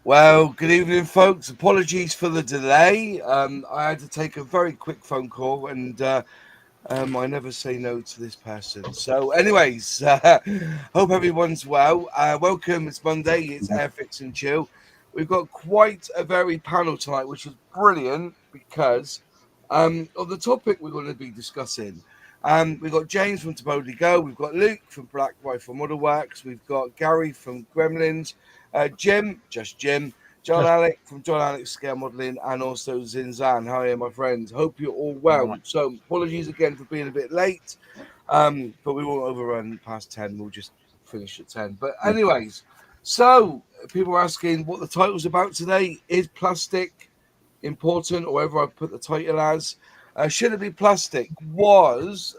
Well, good evening, folks. Apologies for the delay. I had to take a very quick phone call, and I never say no to this person. So, anyways, hope everyone's well. Welcome. It's Monday. It's Airfix and Chill. We've got quite a varied panel tonight, which is brilliant because of the topic we're going to be discussing. We've got James from Tabody Go. We've got Luke from Black Rifle Model Works. We've got Gary from Gremlins. Jim, John Alec from John Alec Scale Modelling, and also Zinzan. How are you, my friends? Hope you're all well. So, apologies again for being a bit late, but we won't overrun past 10. We'll just finish at 10. But, anyways, so people are asking what the title's about today. Is plastic important, or whatever I put the title as? Should it be plastic? Was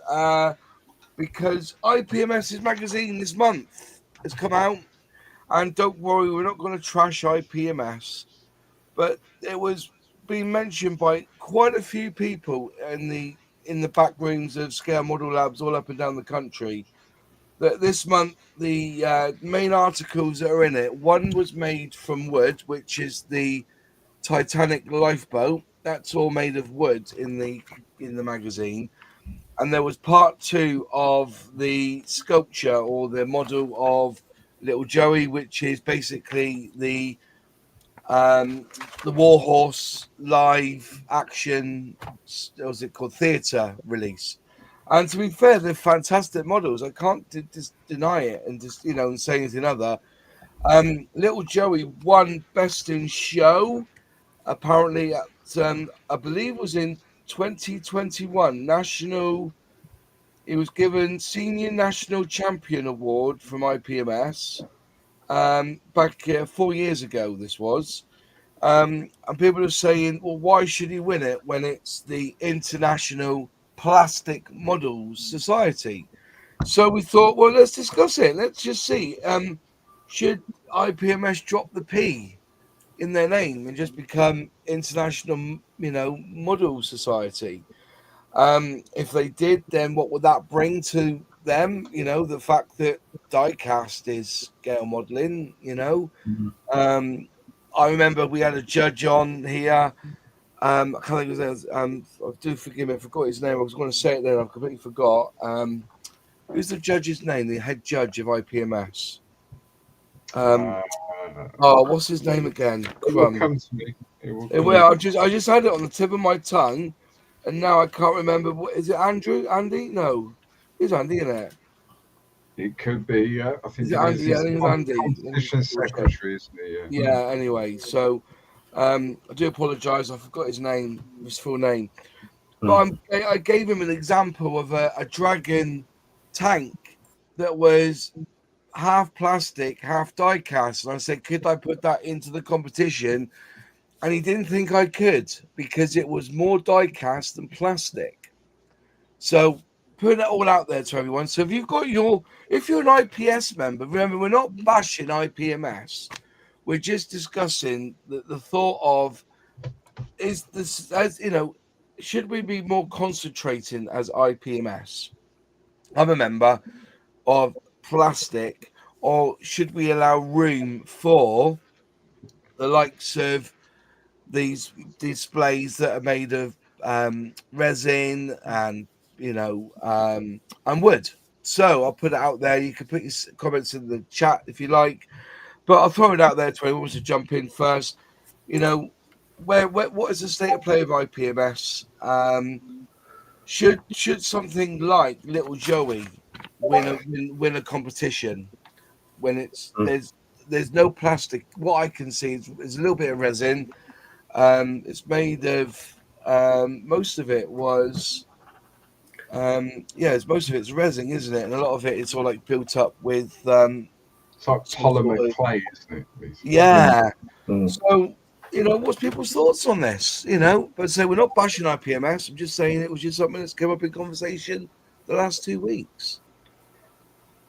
because IPMS's magazine this month has come out. And don't worry, we're not going to trash IPMS, but it was being mentioned by quite a few people in the back rooms of Scale Model Labs all up and down the country that this month the main articles that are in it, one was made from wood, which is the Titanic lifeboat. That's all made of wood in the magazine. And there was part 2 of the sculpture or the model of Little Joey, which is basically the Warhorse live action, what was it called, theatre release. And to be fair, they're fantastic models. I can't just deny it and just and say anything other. Little Joey won Best in Show, apparently at I believe it was in 2021 national. He was given Senior National Champion Award from IPMS back 4 years ago, this was. And people are saying, well, why should he win it when it's the International Plastic Models Society? So we thought, well, let's discuss it. Let's just see. Should IPMS drop the P in their name and just become International, Model Society? If they did, then what would that bring to them? The fact that diecast is scale modeling. I remember we had a judge on here. I can't think of his name. Do forgive me, I forgot his name. I was going to say it then, I completely forgot. Who's the judge's name? The head judge of IPMS. What's his name again? It will come to me. It will. I just had it on the tip of my tongue. And now I can't remember. What is it? Andrew? Andy? No, it's Andy, isn't it? It could be. I think is it Andy? Yeah, I think it's Andy. Competition secretary, isn't he? Yeah. Anyway, so I do apologise. I forgot his name, his full name. But I gave him an example of a dragon tank that was half plastic, half die cast, and I said, could I put that into the competition? And he didn't think I could because it was more die cast than plastic. So put that all out there to everyone. So if you're an IPS member, remember, we're not bashing IPMS. We're just discussing the thought of, is this, as should we be more concentrating as IPMS? I'm a member of plastic, or should we allow room for the likes of these displays that are made of resin and and wood? So I'll put it out there. You can put your comments in the chat if you like, but I'll throw it out there to anyone who wants to jump in first. What is the state of play of IPMS? Should something like Little Joey win a competition when it's there's no plastic? What I can see is a little bit of resin. It's made of most of it was most of it's resin, isn't it? And a lot of it is all like built up with it's like polymer clay, isn't it? Basically? Yeah. So what's people's thoughts on this? But we're not bashing IPMS. I'm just saying it was just something that's come up in conversation the last 2 weeks.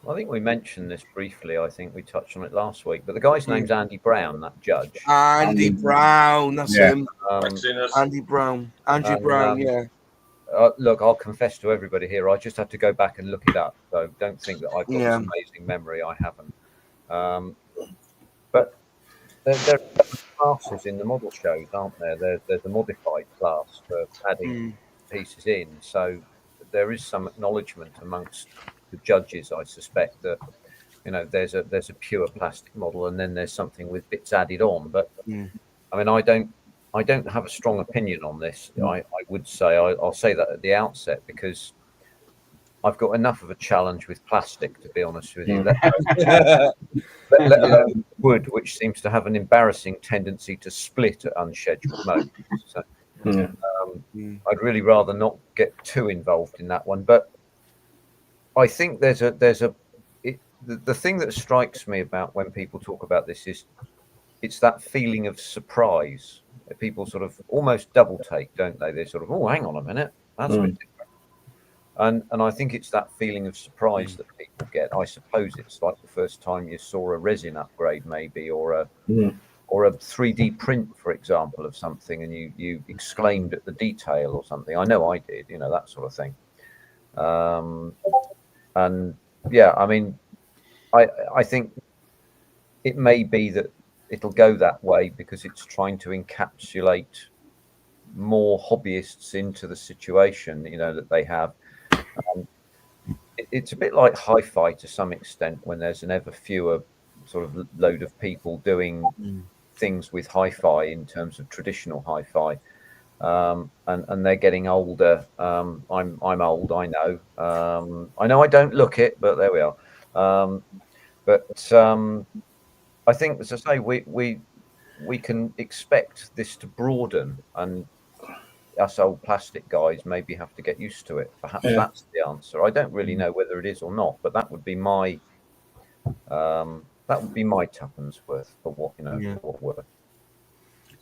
I think we mentioned this briefly. I think we touched on it last week. But the guy's name's Andy Brown, that judge. Andy Brown, that's him. Andy Brown. Andrew Brown, yeah. Look, I'll confess to everybody here, I just have to go back and look it up. So don't think that I've got this amazing memory. I haven't. But there are classes in the model shows, aren't there? There's a modified class for adding pieces in. So there is some acknowledgement amongst the judges, I suspect, that there's a pure plastic model, and then there's something with bits added on. But I mean, I don't have a strong opinion on this. I would say I'll say that at the outset, because I've got enough of a challenge with plastic, to be honest with you. Let alone wood, which seems to have an embarrassing tendency to split at unscheduled moments. So I'd really rather not get too involved in that one. But I think the thing that strikes me about when people talk about this is it's that feeling of surprise. People sort of almost double take, don't they? They sort of, oh, hang on a minute, that's a bit different. And I think it's that feeling of surprise that people get. I suppose it's like the first time you saw a resin upgrade, maybe, or a 3D print, for example, of something, and you exclaimed at the detail or something. I know I did, that sort of thing. And yeah, I mean, I think it may be that it'll go that way because it's trying to encapsulate more hobbyists into the situation, that they have. It's a bit like hi-fi to some extent, when there's an ever fewer sort of load of people doing things with hi-fi in terms of traditional hi-fi, and they're getting older. I'm old, I know. I know I don't look it, but there we are. But I think, as I say, we can expect this to broaden, and us old plastic guys maybe have to get used to it. Perhaps that's the answer. I don't really know whether it is or not, but that would be my tuppence worth for what what worth.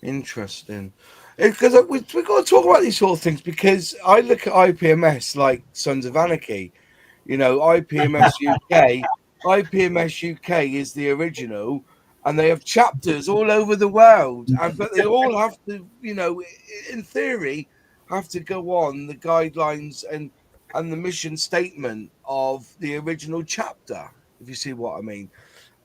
Interesting, because we've got to talk about these sort of things, because I look at IPMS like Sons of Anarchy, IPMS UK. IPMS UK is the original, and they have chapters all over the world, but they all have to, in theory, have to go on the guidelines and the mission statement of the original chapter, if you see what I mean.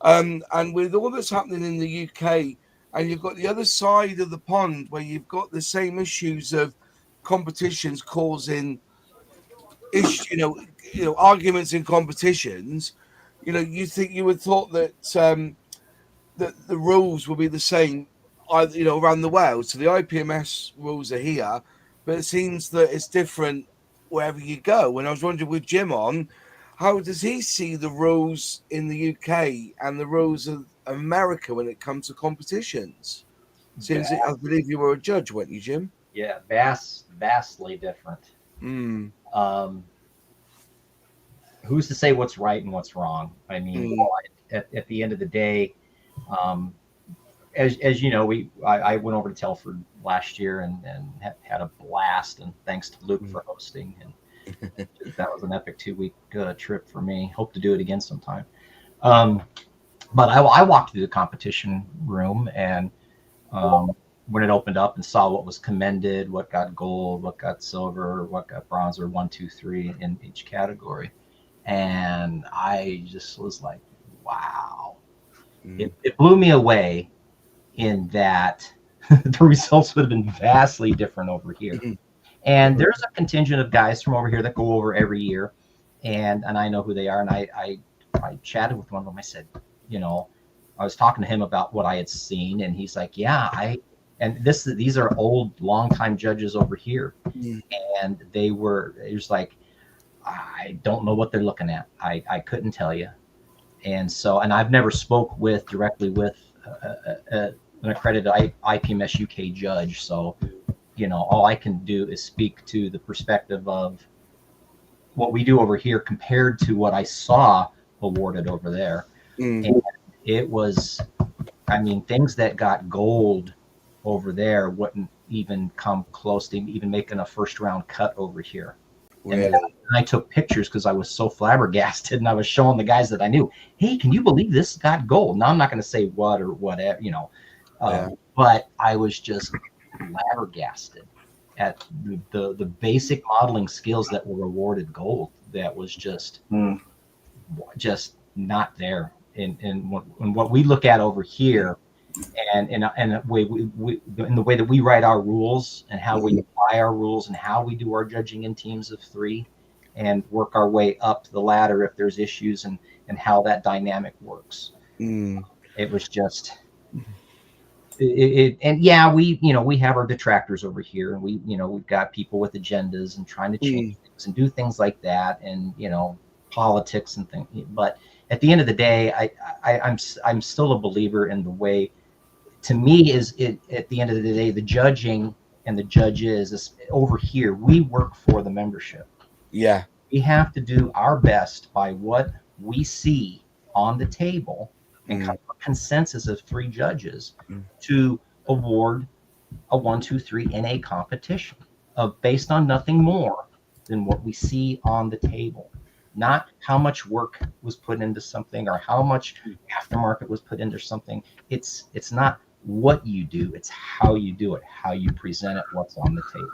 And with all that's happening in the UK, and you've got the other side of the pond where you've got the same issues of competitions causing arguments in competitions. You would thought that that the rules will be the same, around the world. So the IPMS rules are here, but it seems that it's different wherever you go. And I was wondering, with Jim on, how does he see the rules in the UK and the rules of America when it comes to competitions? Since I believe you were a judge, weren't you, Jim? Yeah, vastly different. Who's to say what's right and what's wrong? I mean, at the end of the day, as you know, I went over to Telford last year and had a blast, and thanks to Luke for hosting. And that was an epic 2-week trip for me. Hope to do it again sometime. But I walked through the competition room, and when it opened up, and saw what was commended, what got gold, what got silver, what got bronze, or 1, 2, 3 in each category. And I just was like, wow. It blew me away in that the results would have been vastly different over here. And there's a contingent of guys from over here that go over every year, and I know who they are. And I chatted with one of them. I said, I was talking to him about what I had seen, and he's like, yeah, these are old, longtime judges over here. And it was like, I don't know what they're looking at. I couldn't tell you. And so, and I've never spoke directly with an accredited IPMS UK judge. So, all I can do is speak to the perspective of what we do over here compared to what I saw awarded over there. And it was, things that got gold over there wouldn't even come close to even making a first round cut over here. Really? And I took pictures because I was so flabbergasted, and I was showing the guys that I knew, hey, can you believe this got gold? Now, I'm not going to say what or whatever, but I was just flabbergasted at the basic modeling skills that were awarded gold. That was just not there. And what we look at over here And in the way that we write our rules and how we apply our rules and how we do our judging in teams of 3 and work our way up the ladder if there's issues and how that dynamic works. It was just and yeah, we have our detractors over here, and we've got people with agendas and trying to change things and do things like that, and politics and things. But at the end of the day, I'm still a believer in the way. To me, at the end of the day, the judging and the judges is over here. We work for the membership. Yeah, we have to do our best by what we see on the table and come to a consensus of 3 judges to award a 1, 2, 3 in a competition based on nothing more than what we see on the table, not how much work was put into something or how much aftermarket was put into something. It's not what you do, it's how you do it, how you present it, what's on the table.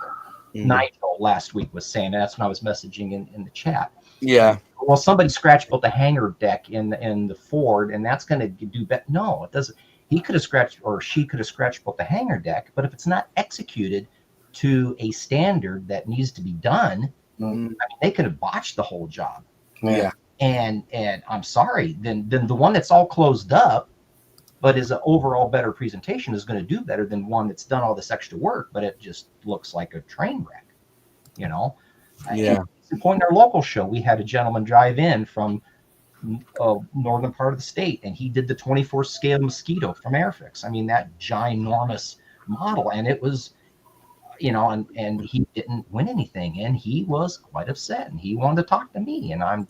Nigel last week was saying, that's when I was messaging in the chat. Yeah. Well, somebody scratched both the hanger deck in the Ford, and that's going to do better. No, it doesn't. He could have scratched, or she could have scratched both the hanger deck, but if it's not executed to a standard that needs to be done, I mean, they could have botched the whole job. Yeah. And I'm sorry, then the one that's all closed up, but is an overall better presentation, is going to do better than one that's done all this extra work, but it just looks like a train wreck. Yeah. And the point in our local show, we had a gentleman drive in from northern part of the state, and he did the 24 scale Mosquito from Airfix. I mean, that ginormous model, and it was, and he didn't win anything, and he was quite upset, and he wanted to talk to me, and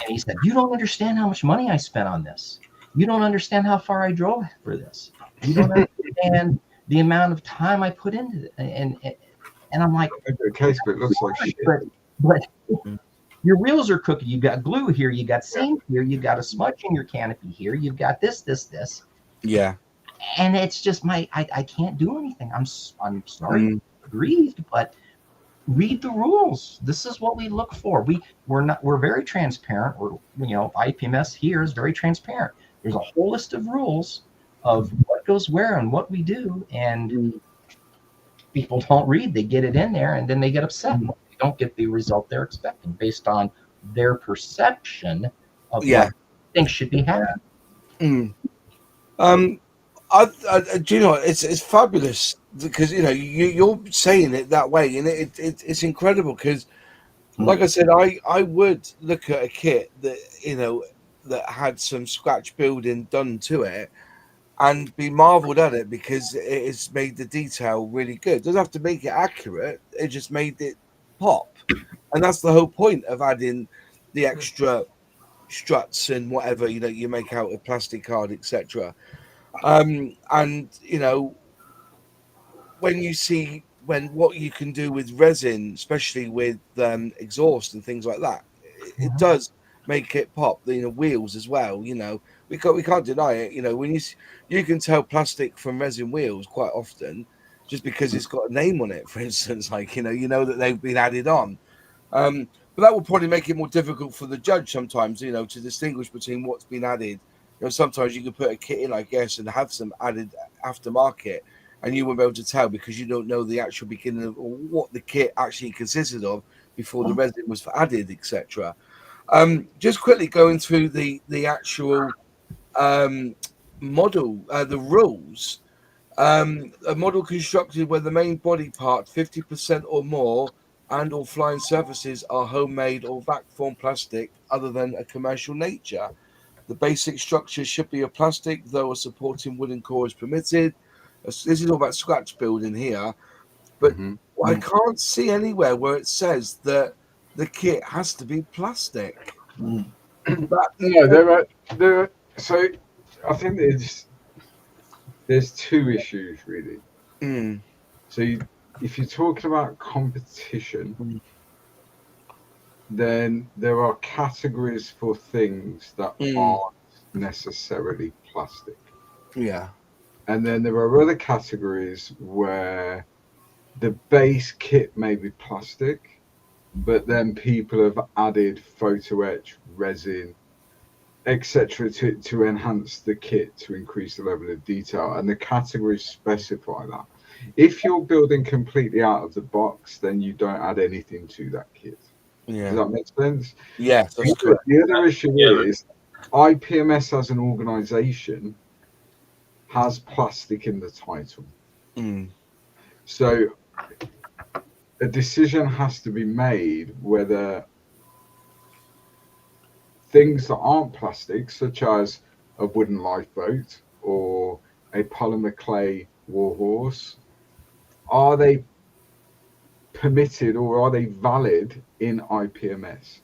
he said, "You don't understand how much money I spent on this. You don't understand how far I drove for this. You don't understand the amount of time I put into it." And I'm like, okay, but it looks like shit. But your wheels are crooked. You got glue here. You got seam here. You got a smudge in your canopy here. You've got this. Yeah. And it's just I can't do anything. I'm sorry, grieved, but read the rules. This is what we look for. We're very transparent. IPMS here is very transparent. There's a whole list of rules of what goes where and what we do, and people don't read. They get it in there, and then they get upset. They don't get the result they're expecting based on their perception of what things should be happening. It's fabulous because you're saying it that way, and it's incredible because, like I said, I would look at a kit that that had some scratch building done to it and be marveled at it because it has made the detail really good. It doesn't have to make it accurate; it just made it pop, and that's the whole point of adding the extra struts and whatever you make out of plastic card, etc. And when you see what you can do with resin, especially with exhaust and things like that, it does make it pop. The wheels as well. We can't deny it. When you can tell plastic from resin wheels quite often, just because it's got a name on it. For instance, like that they've been added on. But that will probably make it more difficult for the judge sometimes, to distinguish between what's been added. Sometimes you can put a kit in, I guess, and have some added aftermarket, and you won't be able to tell because you don't know the actual beginning of or what the kit actually consisted of before the resin was added, etc. Just quickly going through the actual model, the rules. A model constructed where the main body part, 50% or more, and or flying surfaces are homemade or vac form plastic other than a commercial nature. The basic structure should be of plastic, though a supporting wooden core is permitted. This is all about scratch building here, but I can't see anywhere where it says that the kit has to be plastic. No, there are. So I think there's 2 issues really. So if you're talking about competition, then there are categories for things that aren't necessarily plastic. Yeah. And then there are other categories where the base kit may be plastic, but then people have added photo etch, resin, etc., to enhance the kit to increase the level of detail, and the categories specify that. If you're building completely out of the box, then you don't add anything to that kit. Yeah. Does that make sense? Yes, that's correct. The other issue is IPMS as an organization has plastic in the title. So a decision has to be made whether things that aren't plastic, such as a wooden lifeboat or a polymer clay warhorse, are they permitted or are they valid in IPMS?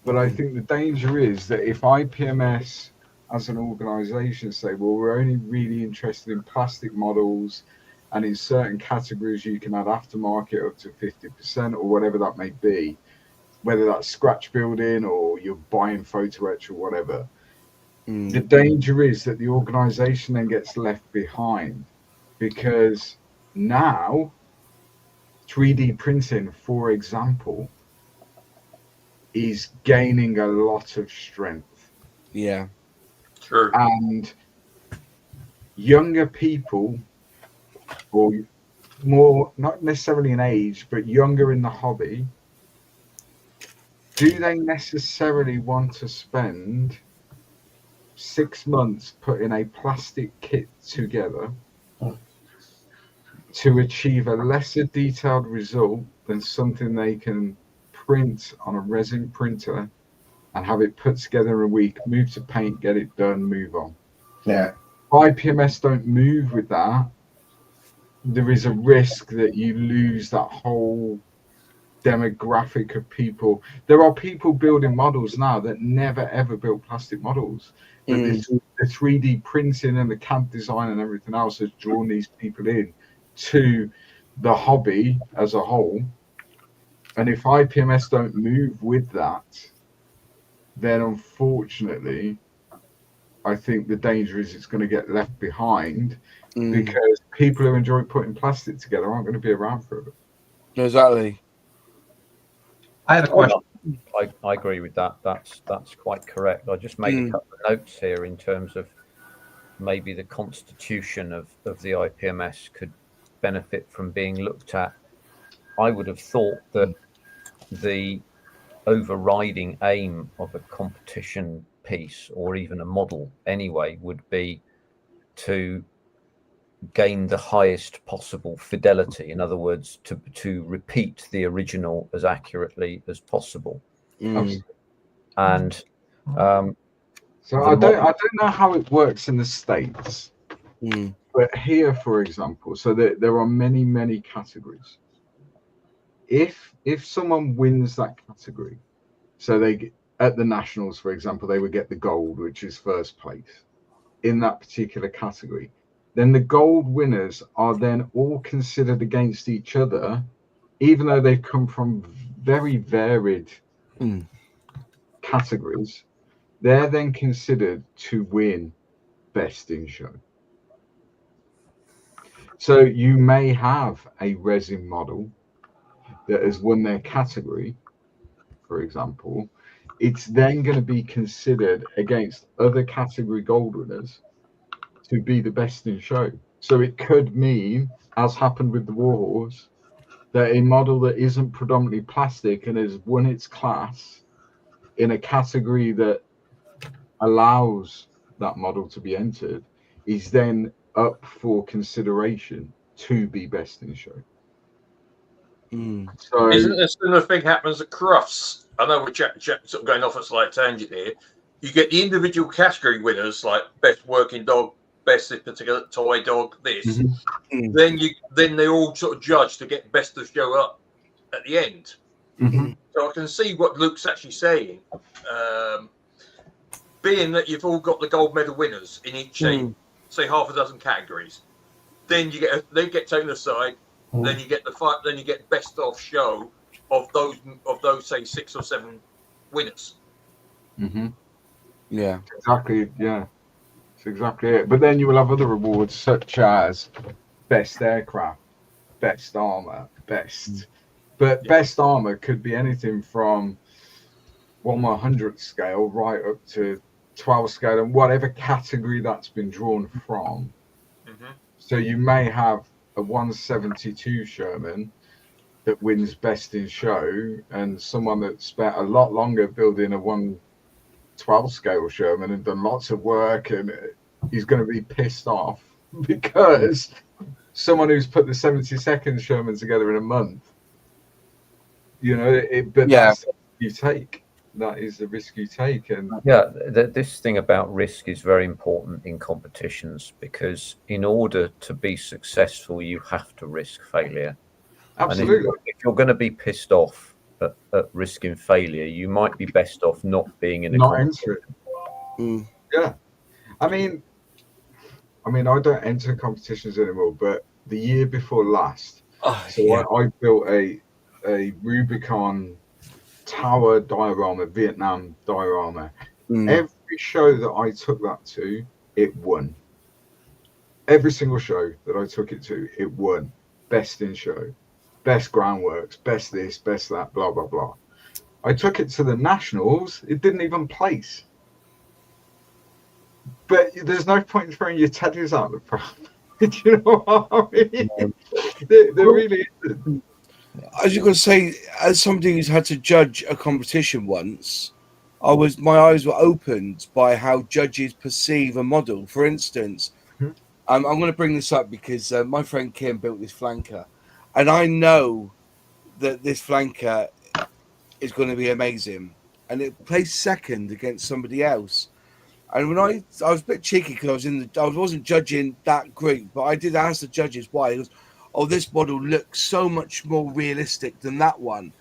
But I think the danger is that if IPMS as an organization say, well, we're only really interested in plastic models, and in certain categories you can add aftermarket up to 50% or whatever that may be, whether that's scratch building or you're buying photo etch or whatever. The danger is that the organization then gets left behind, because now 3D printing, for example, is gaining a lot of strength. Yeah. True. And younger people, or more, not necessarily in age, but younger in the hobby, do they necessarily want to spend 6 months putting a plastic kit together to achieve a lesser detailed result than something they can print on a resin printer and have it put together in a week, move to paint, get it done, move on? Yeah. IPMS don't move with that. There is a risk that you lose that whole demographic of people. There are people building models now that never ever built plastic models, but the 3D printing and the CAD design and everything else has drawn these people in to the hobby as a whole. And if IPMS don't move with that, then unfortunately I think the danger is it's going to get left behind, because people who enjoy putting plastic together aren't going to be around forever. Exactly. I had a question. I agree with that. That's quite correct. I just made a couple of notes here in terms of maybe the constitution of the IPMS could benefit from being looked at. I would have thought that the overriding aim of a competition piece, or even a model anyway, would be to gain the highest possible fidelity. In other words, to repeat the original as accurately as possible. And so I don't know how it works in the States, but here, for example, so there are many categories. If someone wins that category, so they at the nationals, for example, they would get the gold, which is first place in that particular category. Then the gold winners are then all considered against each other, even though they come from very varied categories. They're then considered to win best in show. So you may have a resin model that has won their category, for example. It's then going to be considered against other category gold winners to be the best in show. So it could mean, as happened with the Warhorse, that a model that isn't predominantly plastic and has won its class in a category that allows that model to be entered is then up for consideration to be best in show. So isn't a similar thing happens at Crufts? I know we're sort of going off a slight tangent here. You get the individual category winners, like best working dog, best this particular toy dog, this. Then they're all sort of judged to get best of show up at the end. So I can see what Luke's actually saying. Being that you've all got the gold medal winners in each, say half a dozen categories, then they get taken aside. Then you get the fight. Then you get best of show of those say 6 or 7 winners. Yeah, exactly. Yeah, that's exactly it. But then you will have other awards such as best aircraft, best armor, best. But best armor could be anything from 1/100th scale right up to 12 scale and whatever category that's been drawn from. So you may have a 172 Sherman that wins best in show, and someone that spent a lot longer building a 112 scale Sherman and done lots of work, and he's going to be pissed off because someone who's put the 72nd Sherman together in a month, you know, but that's the risk you take. That is the risk you take. And yeah, this thing about risk is very important in competitions, because in order to be successful, you have to risk failure. Absolutely. And if you're going to be pissed off at risking failure, you might be best off not being in a competition. Yeah. I mean, I don't enter competitions anymore, but the year before last, I built a Rubicon tower diorama, Vietnam diorama. Every show that I took that to, it won. Every single show that I took it to, it won. Best in show, best groundworks, best this, best that, blah, blah, blah. I took it to the nationals, it didn't even place. But there's no point in throwing your teddies out the pram. Do you know what I mean? There really isn't. As you can say, as somebody who's had to judge a competition once, my eyes were opened by how judges perceive a model. For instance, I'm going to bring this up because my friend Kim built this flanker, and I know that this flanker is going to be amazing, and it placed second against somebody else. And when I was a bit cheeky because I wasn't judging that group, but I did ask the judges why. It was, this model looks so much more realistic than that one.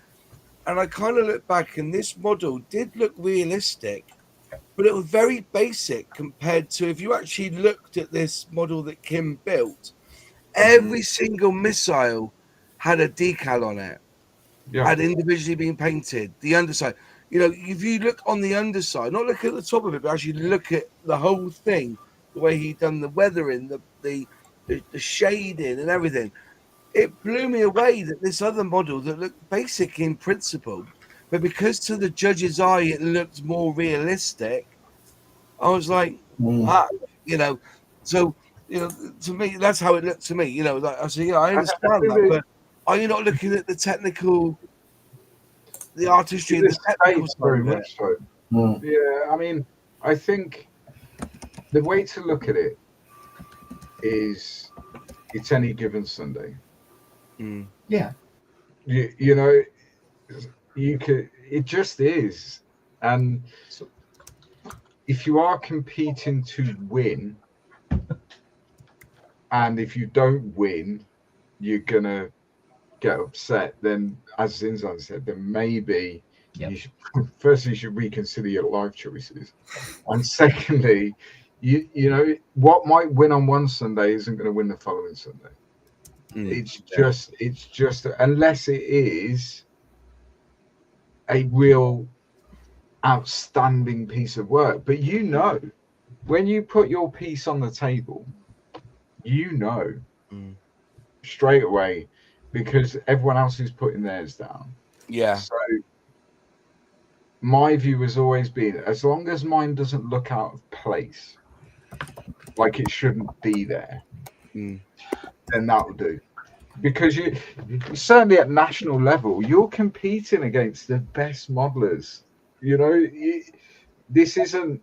And I kind of looked back, and this model did look realistic, but it was very basic compared to if you actually looked at this model that Kim built. Every single missile had a decal on it, had individually been painted. The underside, you know, if you look on the underside, not look at the top of it, but actually look at the whole thing, the way he done the weathering, the shading and everything. It blew me away that this other model that looked basic in principle, but because to the judge's eye it looked more realistic, I was like, wow, you know. So, you know, to me, that's how it looked to me. You know, like I said, I understand that, but are you not looking at the technical, the artistry, the technical side very of much it? so. Yeah, I mean, I think the way to look at it is it's any given Sunday. Yeah. You know, you could. It just is, and if you are competing to win, and if you don't win, you're gonna get upset. Then, as Zinzan said, then maybe you should, firstly you should reconsider your life choices, and secondly, you know what might win on one Sunday isn't going to win the following Sunday. It's just unless it is a real outstanding piece of work. But you know, when you put your piece on the table, you know straight away because everyone else is putting theirs down. Yeah. So my view has always been, as long as mine doesn't look out of place, like it shouldn't be there, then that'll do. Because you certainly at national level, you're competing against the best modelers. You know, this isn't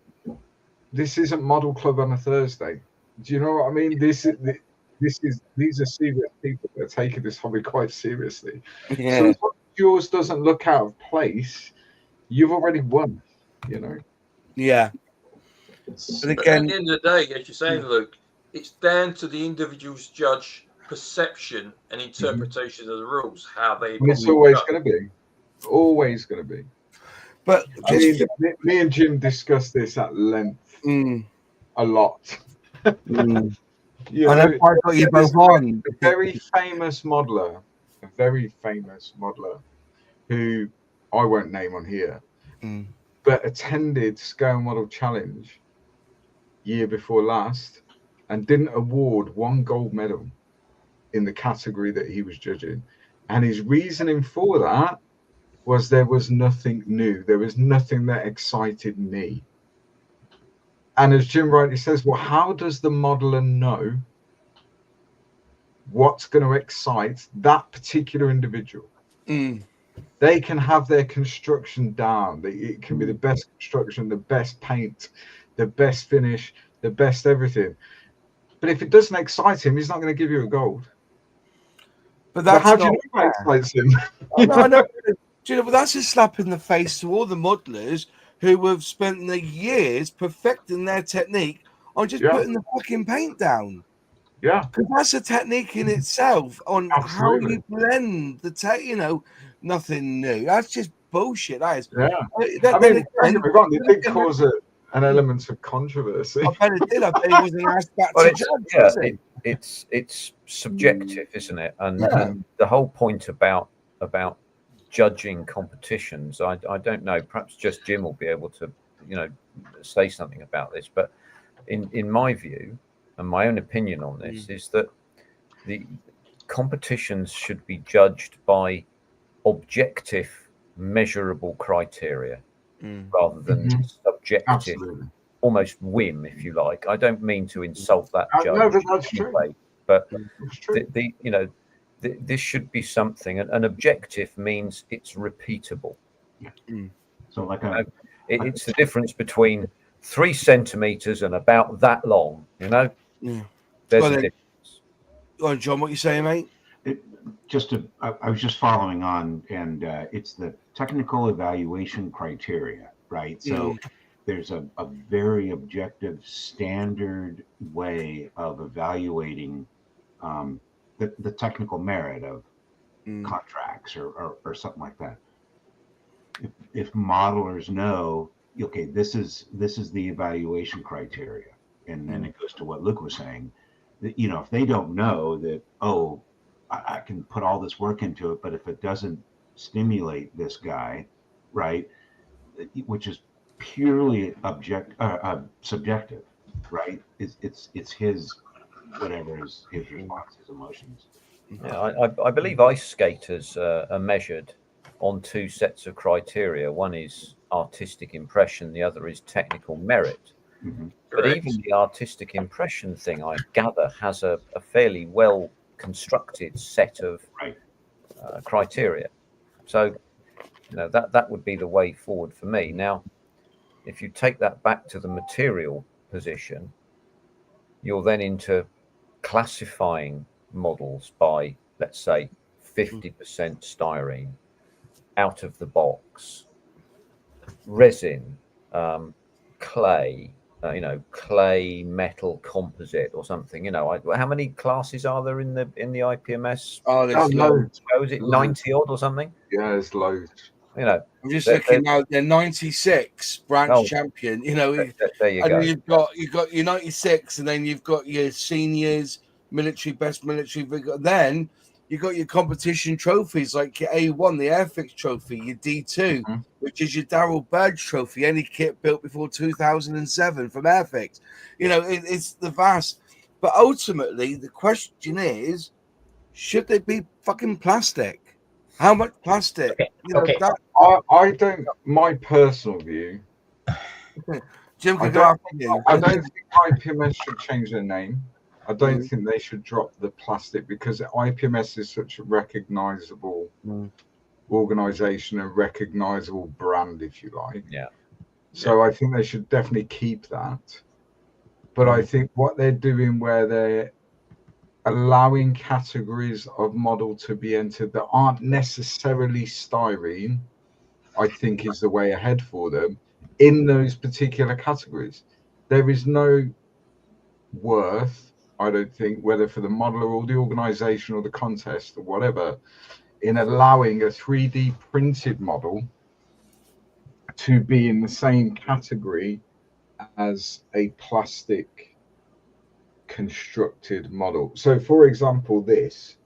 model club on a Thursday. Do you know what I mean? These are serious people that are taking this hobby quite seriously. Yeah. So as long as yours doesn't look out of place, you've already won. You know. Yeah. But again, at the end of the day, as you're saying, Luke, it's down to the individual's judge perception and interpretation of the rules, how they. It's always going to be. Always going to be. But I mean, me and Jim discussed this at length a lot. You know, you both on. A very famous modeler who I won't name on here, but attended Scale Model Challenge year before last and didn't award one gold medal in the category that he was judging. And his reasoning for that was there was nothing new. There was nothing that excited me. And as Jim rightly says, well, how does the modeler know what's going to excite that particular individual? They can have their construction down. It can be the best construction, the best paint, the best finish, the best everything. But if it doesn't excite him, he's not going to give you a gold. But that's how do you not know what excites him? I know. Do you know, but that's a slap in the face to all the modelers who have spent the years perfecting their technique on just putting the fucking paint down. Yeah, because that's a technique in itself on how you blend the you know, nothing new. That's just bullshit. That is. Yeah. Don't get me wrong, it did cause an element of controversy. I bet it did. I bet it wasn't asked back to judge. It's subjective, isn't it? And the whole point about judging competitions, I don't know. Perhaps just Jim will be able to, you know, say something about this. But in my view, and my own opinion on this, is that the competitions should be judged by objective, measurable criteria rather than subjective, almost whim, if you like. I don't mean to insult that judge. No, but that's true. But you know, this should be something. An objective means it's repeatable. So like it's the difference between 3 centimeters and about that long. You know, there's a difference. Go on, John. What you saying, mate? I was just following on, and it's the technical evaluation criteria, right? So there's a very objective standard way of evaluating the technical merit of contracts or something like that. If modelers know, okay, this is the evaluation criteria, and then it goes to what Luke was saying, that, you know, if they don't know that, oh, I can put all this work into it, but if it doesn't stimulate this guy, right, which is purely subjective, right? It's his whatever his response, his emotions. Yeah, I believe ice skaters are measured on 2 sets of criteria. One is artistic impression, the other is technical merit. But even the artistic impression thing, I gather, has a fairly well constructed set of criteria. So, you know, that would be the way forward for me. Now, if you take that back to the material position, you're then into classifying models by, let's say, 50% styrene, out of the box, resin, clay, you know, clay, metal, composite, or something. You know, how many classes are there in the IPMS? Oh, there's loads. Was it 90 odd or something? Yeah, there's loads. You know, I'm just looking now. They're 96 branch champion. You know, there you go. You've got your 96, and then you've got your seniors, military, best military. Then you got your competition trophies like your A1, the Airfix trophy, your D2, which is your Darryl Bird trophy, any kit built before 2007 from Airfix. You know, it's the vast. But ultimately, the question is, should they be fucking plastic? How much plastic? Okay. You know, I don't. My personal view. Jim can go after you. I don't think IPMS should change their name. I don't think they should drop the plastic, because IPMS is such a recognizable organization and recognizable brand, if you like. Yeah. So I think they should definitely keep that. But I think what they're doing, where they're allowing categories of model to be entered that aren't necessarily styrene, I think is the way ahead for them in those particular categories. There is no worth, I don't think, whether for the modeler or the organization or the contest or whatever, in allowing a 3D printed model to be in the same category as a plastic constructed model. So for example, this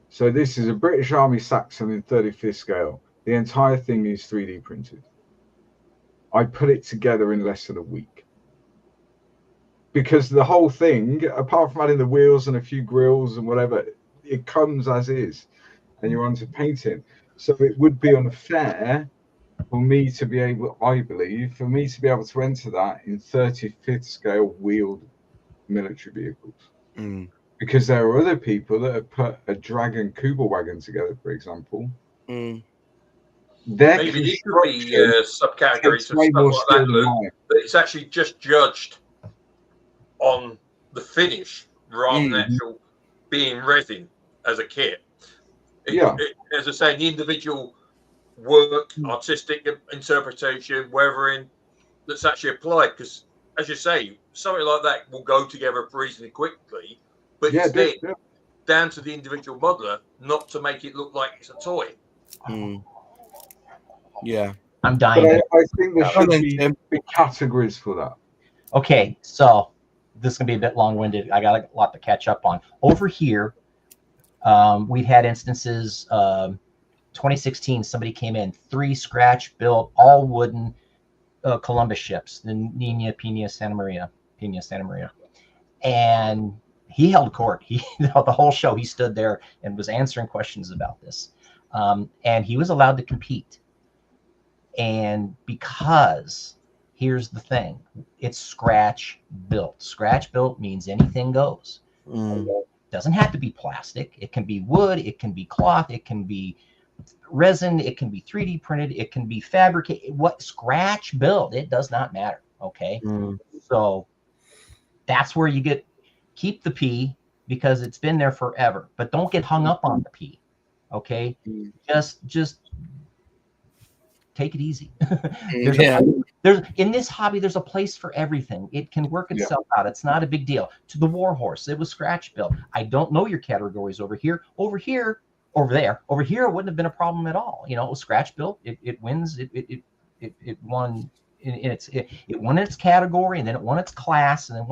so this is a British Army Saxon in 35th scale. The entire thing is 3D printed. I put it together in less than a week, because the whole thing, apart from adding the wheels and a few grills and whatever, it comes as is, and you're onto painting. So it would be unfair for me to be able, I believe, for me to be able to enter that in 35th scale wheeled military vehicles. Mm. Because there are other people that have put a Dragon Kuba wagon together, for example. Mm. Their Maybe it could be construction subcategories takes of way stuff more like skill that, than Luke. mine. But it's actually just judged on the finish rather than actual being resin as a kit. As I say, the individual work, artistic interpretation, weathering that's actually applied. Because, as you say, something like that will go together reasonably quickly, but it's then down to the individual modeler not to make it look like it's a toy. Mm. Yeah. I'm dying. But I think there should be categories for that. Okay, so this is going to be a bit long-winded. I got a lot to catch up on. Over here, we've had instances, 2016, somebody came in, 3 scratch-built, all wooden Columbus ships, the Nina, Pina, Santa Maria. And he held court. The whole show, he stood there and was answering questions about this. And he was allowed to compete. And because, here's the thing, it's scratch built. Scratch built means anything goes. It doesn't have to be plastic. It can be wood. It can be cloth. It can be resin. It can be 3D printed. It can be fabricated. What scratch built? It does not matter. Okay. So that's where you keep the P, because it's been there forever. But don't get hung up on the P. Okay. Just take it easy. There's in this hobby, there's a place for everything. It can work itself out. It's not a big deal. To the Warhorse, it was scratch built. I don't know your categories over here. Over here, it wouldn't have been a problem at all. You know, it was scratch built. It wins. It won it won its category, and then it won its class. And then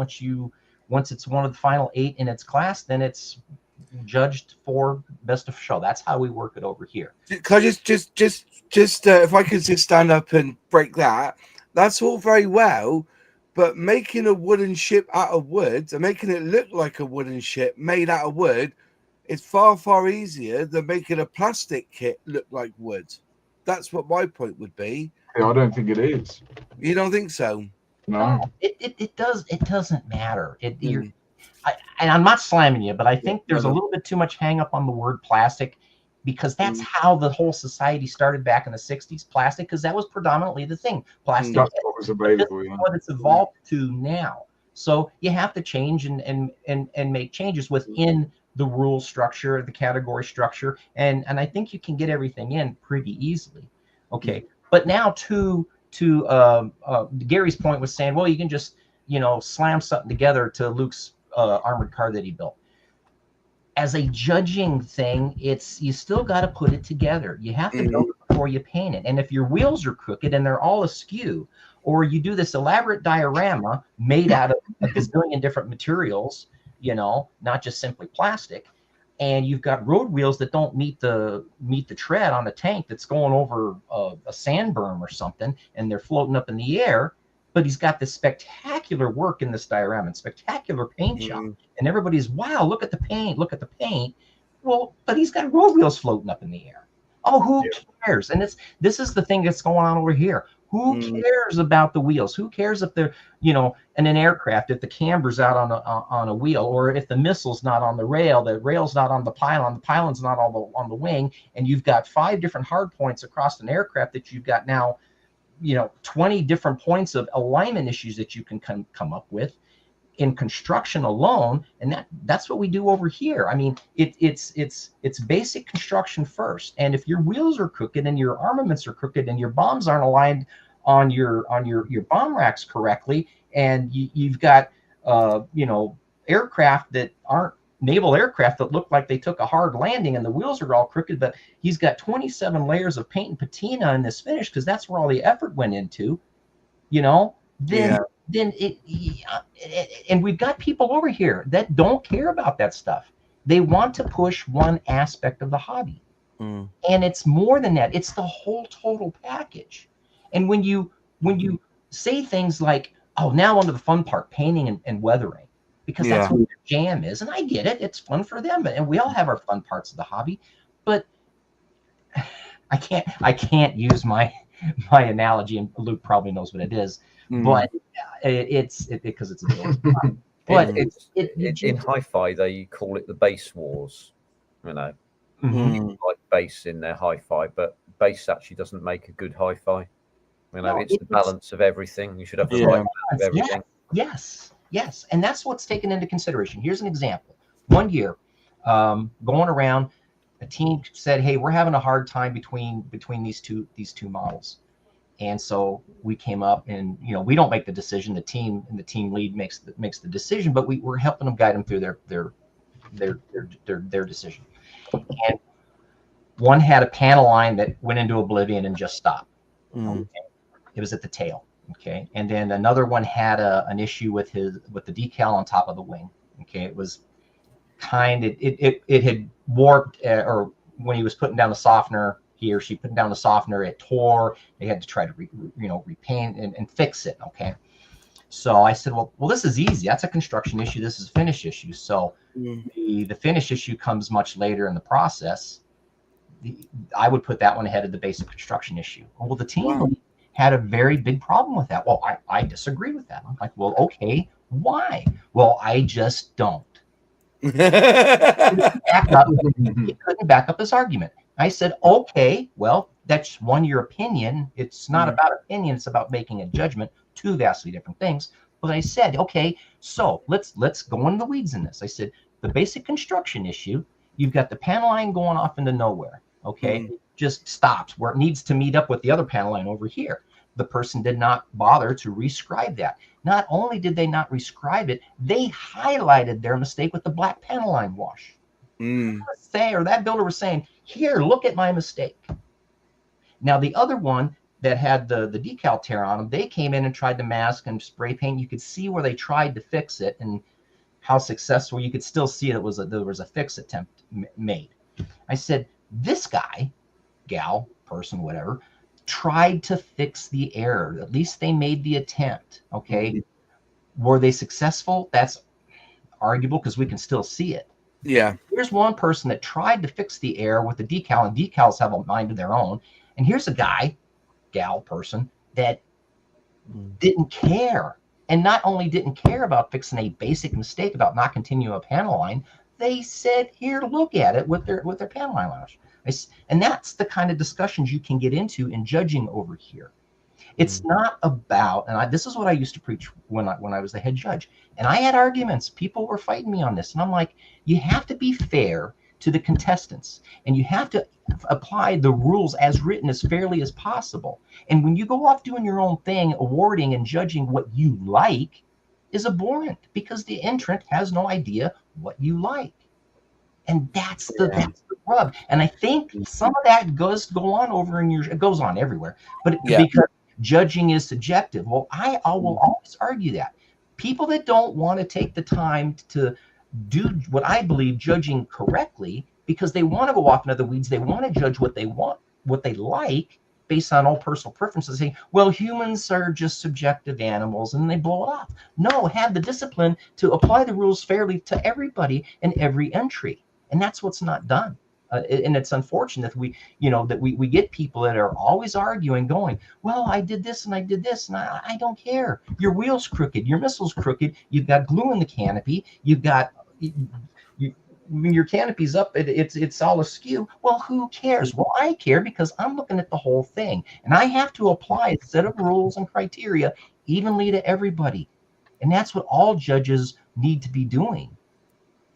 once it's one of the final 8 in its class, then it's judged for best of show. That's how we work it over here. Can I just if I could just stand up and break that? That's all very well, but making a wooden ship out of wood and making it look like a wooden ship made out of wood is far, far easier than making a plastic kit look like wood. That's what my point would be. Yeah, I don't think it is. You don't think so? No. It doesn't matter. And I'm not slamming you, but I think there's a little bit too much hang up on the word plastic, because that's how the whole society started back in the 60s. Plastic, because that was predominantly the thing. Plastic. That's what was available. Yeah. What it's evolved to now. So you have to change and make changes within the rule structure, the category structure, and I think you can get everything in pretty easily. Okay, but now to Gary's point was saying, well, you can just slam something together to Luke's armored car that he built. As a judging thing, you still got to put it together. You have to build it before you paint it. And if your wheels are crooked and they're all askew, or you do this elaborate diorama made out of a gazillion different materials, not just simply plastic, and you've got road wheels that don't meet the tread on a tank that's going over a sand berm or something, and they're floating up in the air, but he's got this spectacular work in this diorama and spectacular paint job, and everybody's, wow, look at the paint. Well, but he's got road wheels floating up in the air. Oh, who cares? And this is the thing that's going on over here. Who cares about the wheels? Who cares if they're, in an aircraft, if the camber's out on a wheel, or if the missile's not on the rail's not on the pylon's not on the wing, and you've got 5 different hard points across an aircraft that you've got now, 20 different points of alignment issues that you can come up with in construction alone. And that's what we do over here. I mean, it's basic construction first. And if your wheels are crooked and your armaments are crooked and your bombs aren't aligned on your bomb racks correctly, and you've got aircraft that aren't naval aircraft that look like they took a hard landing and the wheels are all crooked, but he's got 27 layers of paint and patina in this finish because that's where all the effort went into, then and we've got people over here that don't care about that stuff. They want to push one aspect of the hobby. And it's more than that. It's the whole total package. And when you say things like, oh, now onto the fun part, painting and weathering, because that's what their jam is. And I get it. It's fun for them. And we all have our fun parts of the hobby. But I can't use my my analogy, and Luke probably knows what it is, but it's because it's a building. But in hi-fi, they call it the base wars. You know, like bass in their hi-fi, but bass actually doesn't make a good hi-fi. You know, it's the balance of everything. You should have the right balance of everything. Yes, and that's what's taken into consideration. Here's an example. One year, going around, a team said, "Hey, we're having a hard time between these two models," and so we came up, and we don't make the decision. The team lead makes the decision, but we're helping them, guide them through their decision. And one had a panel line that went into oblivion and just stopped. Okay? It was at the tail. Okay, and then another one had an issue with the decal on top of the wing. Okay, it was it had warped, or when he was putting down the softener, he or she putting down the softener, it tore. They had to try to repaint and fix it. Okay, so I said, well, this is easy. That's a construction issue. This is a finish issue. So the finish issue comes much later in the process. I would put that one ahead of the basic construction issue. Well, the team had a very big problem with that. Well, I disagree with that. I'm like, well, okay, why? Well, I just don't. He couldn't back up his argument. I said, okay, well, that's your opinion. It's not about opinion. It's about making a judgment. Two vastly different things. But I said, okay, so let's go into the weeds in this. I said, the basic construction issue, you've got the panel line going off into nowhere. Okay, just stops where it needs to meet up with the other panel line over here. The person did not bother to rescribe that. Not only did they not rescribe it, they highlighted their mistake with the black panel line wash. That builder was saying, here, look at my mistake. Now, the other one that had the decal tear on them, they came in and tried to mask and spray paint. You could see where they tried to fix it and how successful. You could still see there was a fix attempt made. I said, this guy, gal, person, whatever, tried to fix the error. At least they made the attempt. Okay. Were they successful? That's arguable because we can still see it. Yeah. Here's one person that tried to fix the error with the decal, and decals have a mind of their own. And here's a guy, gal, person, that didn't care. And not only didn't care about fixing a basic mistake about not continuing a panel line, they said, here, look at it with their panel line wash. And that's the kind of discussions you can get into in judging over here. It's not about, and this is what I used to preach when I was the head judge. And I had arguments. People were fighting me on this. And I'm like, you have to be fair to the contestants. And you have to apply the rules as written as fairly as possible. And when you go off doing your own thing, awarding and judging what you like is abhorrent because the entrant has no idea what you like. And that's the rub. And I think some of that goes on it goes on everywhere, but because judging is subjective. Well, I will always argue that people that don't want to take the time to do what I believe judging correctly, because they want to go off into the weeds, they want to judge what they want, what they like based on all personal preferences, saying, well, humans are just subjective animals, and they blow it off. No, have the discipline to apply the rules fairly to everybody in every entry. And that's what's not done. And it's unfortunate that we get people that are always arguing, going, well, I did this and I did this, and I don't care. Your wheel's crooked, your missile's crooked, you've got glue in the canopy, you've got when your canopy's up, it's all askew. Well, who cares? Well, I care because I'm looking at the whole thing, and I have to apply a set of rules and criteria evenly to everybody. And that's what all judges need to be doing.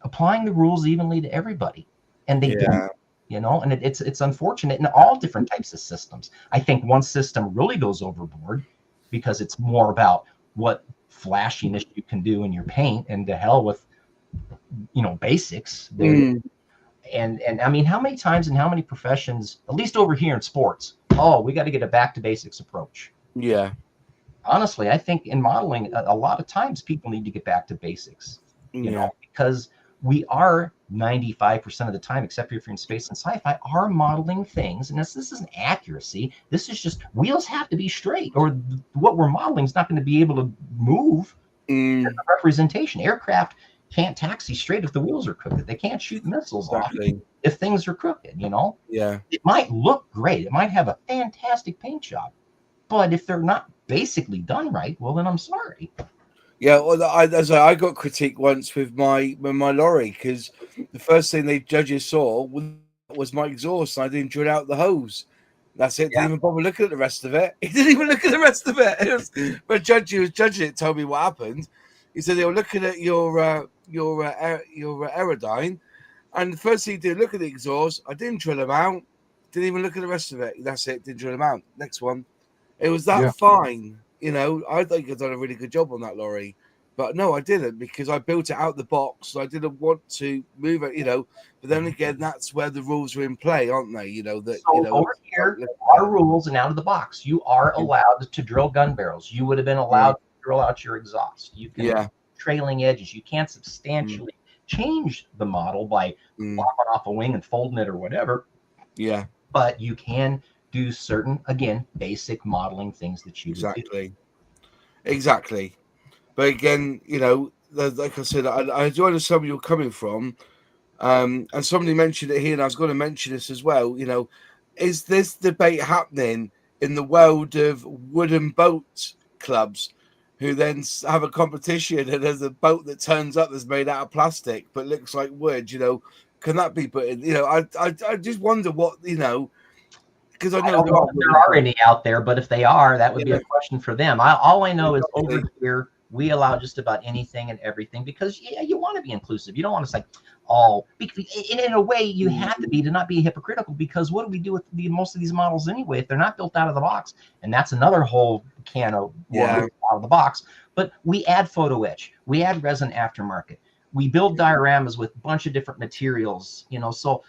Applying the rules evenly to everybody, and they don't, and it's unfortunate in all different types of systems. I think one system really goes overboard because it's more about what flashiness you can do in your paint, and to hell with basics. And I mean, how many times in how many professions, at least over here in sports, we got to get a back to basics approach. Yeah. Honestly, I think in modeling, a lot of times people need to get back to basics, because we are 95% of the time, except if you're in space and sci-fi, are modeling things. And this isn't accuracy. This is just wheels have to be straight, or what we're modeling is not going to be able to move. Representation. Aircraft, can't taxi straight if the wheels are crooked. They can't shoot missiles off Exactly. if things are crooked, you know? Yeah. It might look great. It might have a fantastic paint job. But if they're not basically done right, well, then I'm sorry. Yeah, well, I got critiqued once with my lorry because the first thing the judges saw was my exhaust, and I didn't drill out the hose. That's it. Didn't even bother looking at the rest of it. He didn't even look at the rest of it. But judge who was judging it told me what happened. He said they were looking at your aerodyne, and the first thing he did, look at the exhaust. I didn't drill them out. Didn't even look at the rest of it. That's it. Didn't drill them out. Next one. It was that fine. You know, I think I've done a really good job on that lorry. But no, I didn't, because I built it out the box. So I didn't want to move it, you know. But then again, that's where the rules are in play, aren't they? You know, that, So you know, over here, our rules and out of the box, you are allowed to drill gun barrels. You would have been allowed to drill out your exhaust. You can trailing edges. You can't substantially change the model by lopping off a wing and folding it or whatever. Yeah. But you can do certain, again, basic modeling things that you would do. Exactly. But again, you know, like I said, I do understand where you're coming from. And somebody mentioned it here, and I was going to mention this as well. You know, is this debate happening in the world of wooden boat clubs, who then have a competition, and there's a boat that turns up that's made out of plastic but looks like wood? You know, can that be put in? You know, I just wonder what, you know, because I know don't know if there are any out there, but if they are, that would be a question for them. All I know is over here, we allow just about anything and everything because you want to be inclusive. You don't want to say, in a way you have to not be hypocritical, because what do we do with most of these models anyway if they're not built out of the box? And that's another whole can of worms out of the box. But we add photo etch, we add resin aftermarket, we build dioramas with a bunch of different materials, you know. So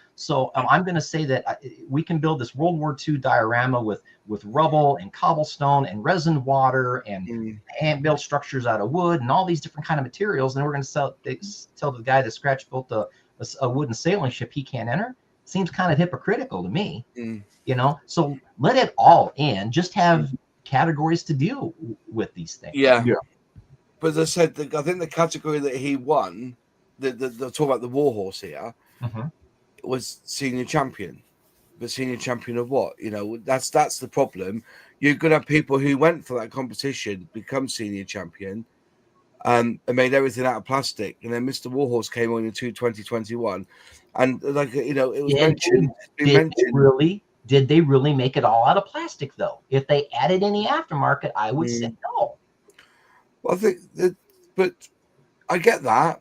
I'm going to say that we can build this World War II diorama with rubble and cobblestone and resin water and build structures out of wood and all these different kind of materials. And we're going to tell the guy that scratch built a wooden sailing ship he can't enter. Seems kind of hypocritical to me, you know. So let it all in. Just have categories to deal with these things. Yeah. But as I said, I think the category that he won, the talk about the Warhorse here, was senior champion. But senior champion of what? You know, that's the problem. You're going to have people who went for that competition, become senior champion, and made everything out of plastic. And then Mr. Warhorse came on in 2021. And, like, you know, it was mentioned. Did they really make it all out of plastic, though? If they added any aftermarket, I would say no. Well, I think that, but I get that,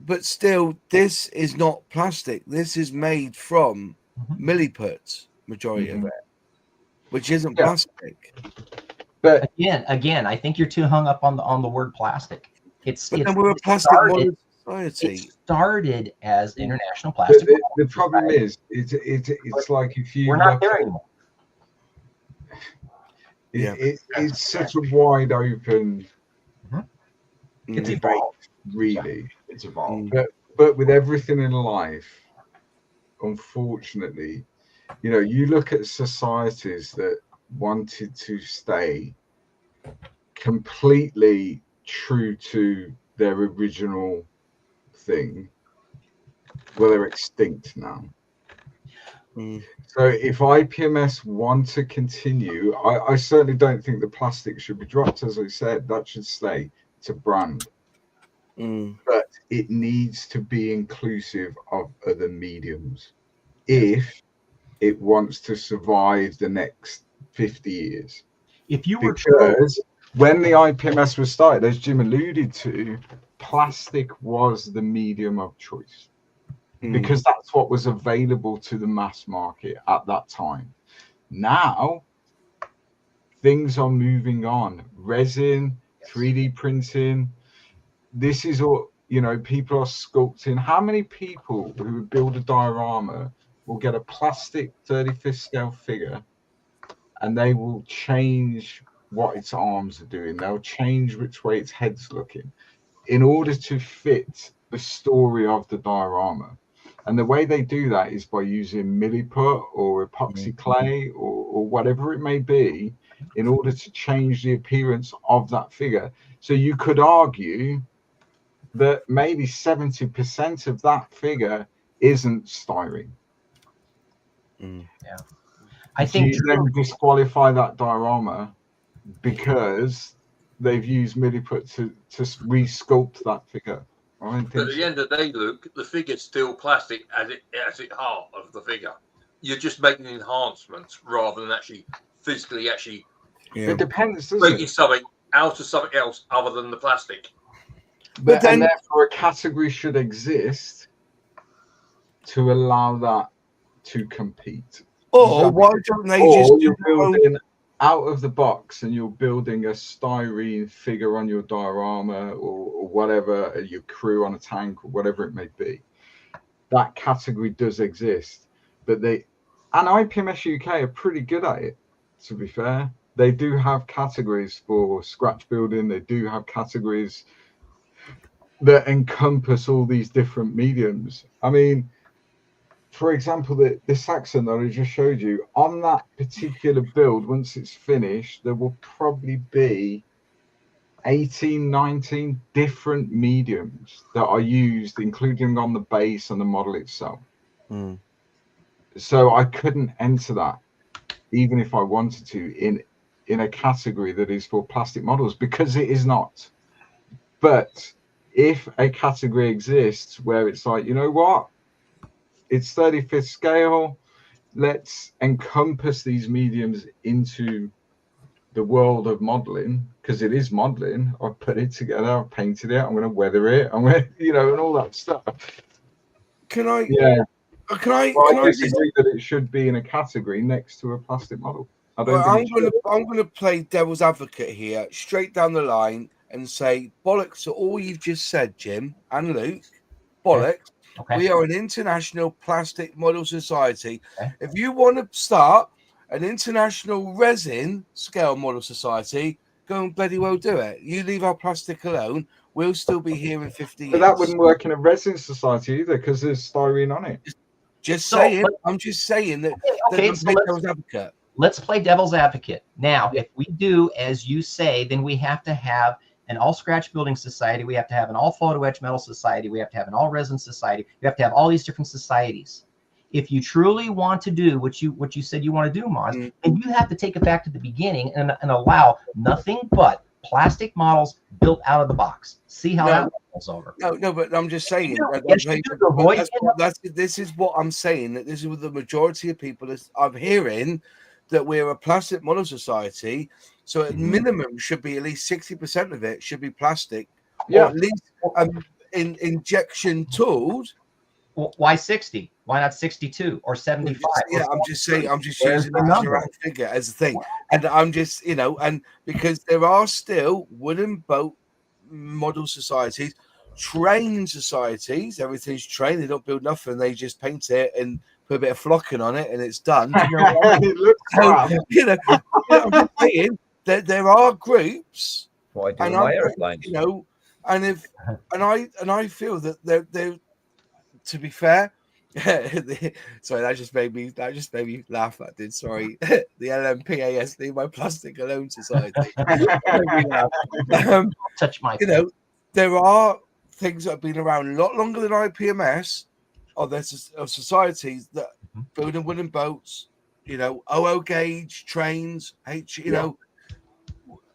but still, this is not plastic. This is made from milliput, majority of it, which isn't plastic. But again, I think you're too hung up on the word plastic. Then we're a plastic modern society. It started as international plastic. The problem is, it's like if you we're not there anymore. It's such a wide open. It's debate, evolved. really. It's evolved. But with everything in life, unfortunately, you know, you look at societies that wanted to stay completely true to their original thing. Well, they're extinct now. So if IPMS want to continue, I certainly don't think the plastic should be dropped. As I said, that should stay. It's a brand, but it needs to be inclusive of other mediums if it wants to survive the next 50 years. If you were because when the IPMS was started, as Jim alluded to, plastic was the medium of choice because that's what was available to the mass market at that time. Now things are moving on. Resin, 3D printing, this is all, you know, people are sculpting. How many people who build a diorama will get a plastic 35th scale figure and they will change what its arms are doing? They'll change which way its head's looking in order to fit the story of the diorama. And the way they do that is by using milliput or epoxy clay or whatever it may be, in order to change the appearance of that figure. So you could argue that maybe 70% of that figure isn't styrene. I Do think you then disqualify that diorama because they've used milliput to re-sculpt that figure? I don't But think at the so. end of the day, Luke, the figure's still plastic as it heart of the figure. You're just making enhancements rather than actually physically It depends, doesn't making it? something out of something else other than the plastic. But then- And therefore a category should exist to allow that to compete. Or why don't they Or just you're do their own- building out of the box and you're building a styrene figure on your diorama or whatever, your crew on a tank or whatever it may be. That category does exist, but IPMS UK are pretty good at it, to be fair. They do have categories for scratch building. They do have categories that encompass all these different mediums. I mean, for example, the Saxon that I just showed you, on that particular build, once it's finished, there will probably be 18, 19 different mediums that are used, including on the base and the model itself. So I couldn't enter that, even if I wanted to, in a category that is for plastic models, because it is not. But if a category exists where it's like, you know what, it's 35th scale, let's encompass these mediums into the world of modeling, because it is modeling. I've put it together, I've painted it, I'm going to weather it, I'm going to, and all that stuff. Can I? Yeah. Can I? Well, Can I I just? disagree that it should be in a category next to a plastic model. I don't Well, think I'm gonna play devil's advocate here, straight down the line, and say bollocks to all you've just said, Jim and Luke. Bollocks. Okay. We are an international plastic model society. Okay. If you want to start an international resin scale model society, go and bloody well do it. You leave our plastic alone, we'll still be here in 50 years. But that wouldn't work in a resin society either, because there's styrene on it. Saying, I'm just saying that. Okay, So devil's advocate. Let's play devil's advocate. Now, if we do as you say, then we have to have an all scratch building society. We have to have an all photo etch metal society. We have to have an all resin society. We have to have all these different societies. If you truly want to do what you said you want to do, Moz, then you have to take it back to the beginning and allow nothing but plastic models built out of the box. See how that rolls over. No, but I'm just saying. This is what I'm saying. That this is what the majority of people I'm hearing, that we're a plastic model society. So at minimum should be at least 60% of it should be plastic, or at least injection tooled. Well, why 60? Why not 62 or 75? Yeah, I'm just saying. I'm just using that as a round figure as a thing, and I'm just and because there are still wooden boat model societies, train societies. Everything's trained. They don't build nothing. They just paint it and put a bit of flocking on it, and it's done. It looks I'm just saying that there are groups. What I do with my aeroplanes. And I feel that they're to be fair. Sorry, that just made me laugh. That did. Sorry, the LMPASD, my Plastic Alone Society. Touch my. There are things that have been around a lot longer than IPMS. There's societies that building wooden boats, OO gauge trains,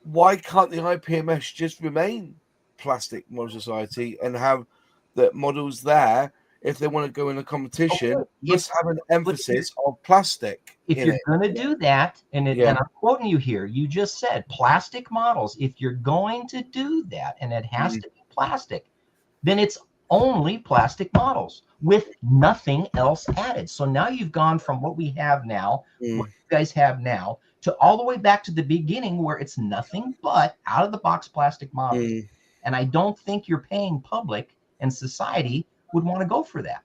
why can't the IPMS just remain Plastic Model Society and have the models there? If they want to go in a competition, just have an emphasis on plastic. If you're going to do that, and I'm quoting you here, you just said plastic models. If you're going to do that, and it has to be plastic, then it's only plastic models with nothing else added. So now you've gone from what we have now, what you guys have now, to all the way back to the beginning where it's nothing but out of the box plastic models. And I don't think you're paying public and society would want to go for that.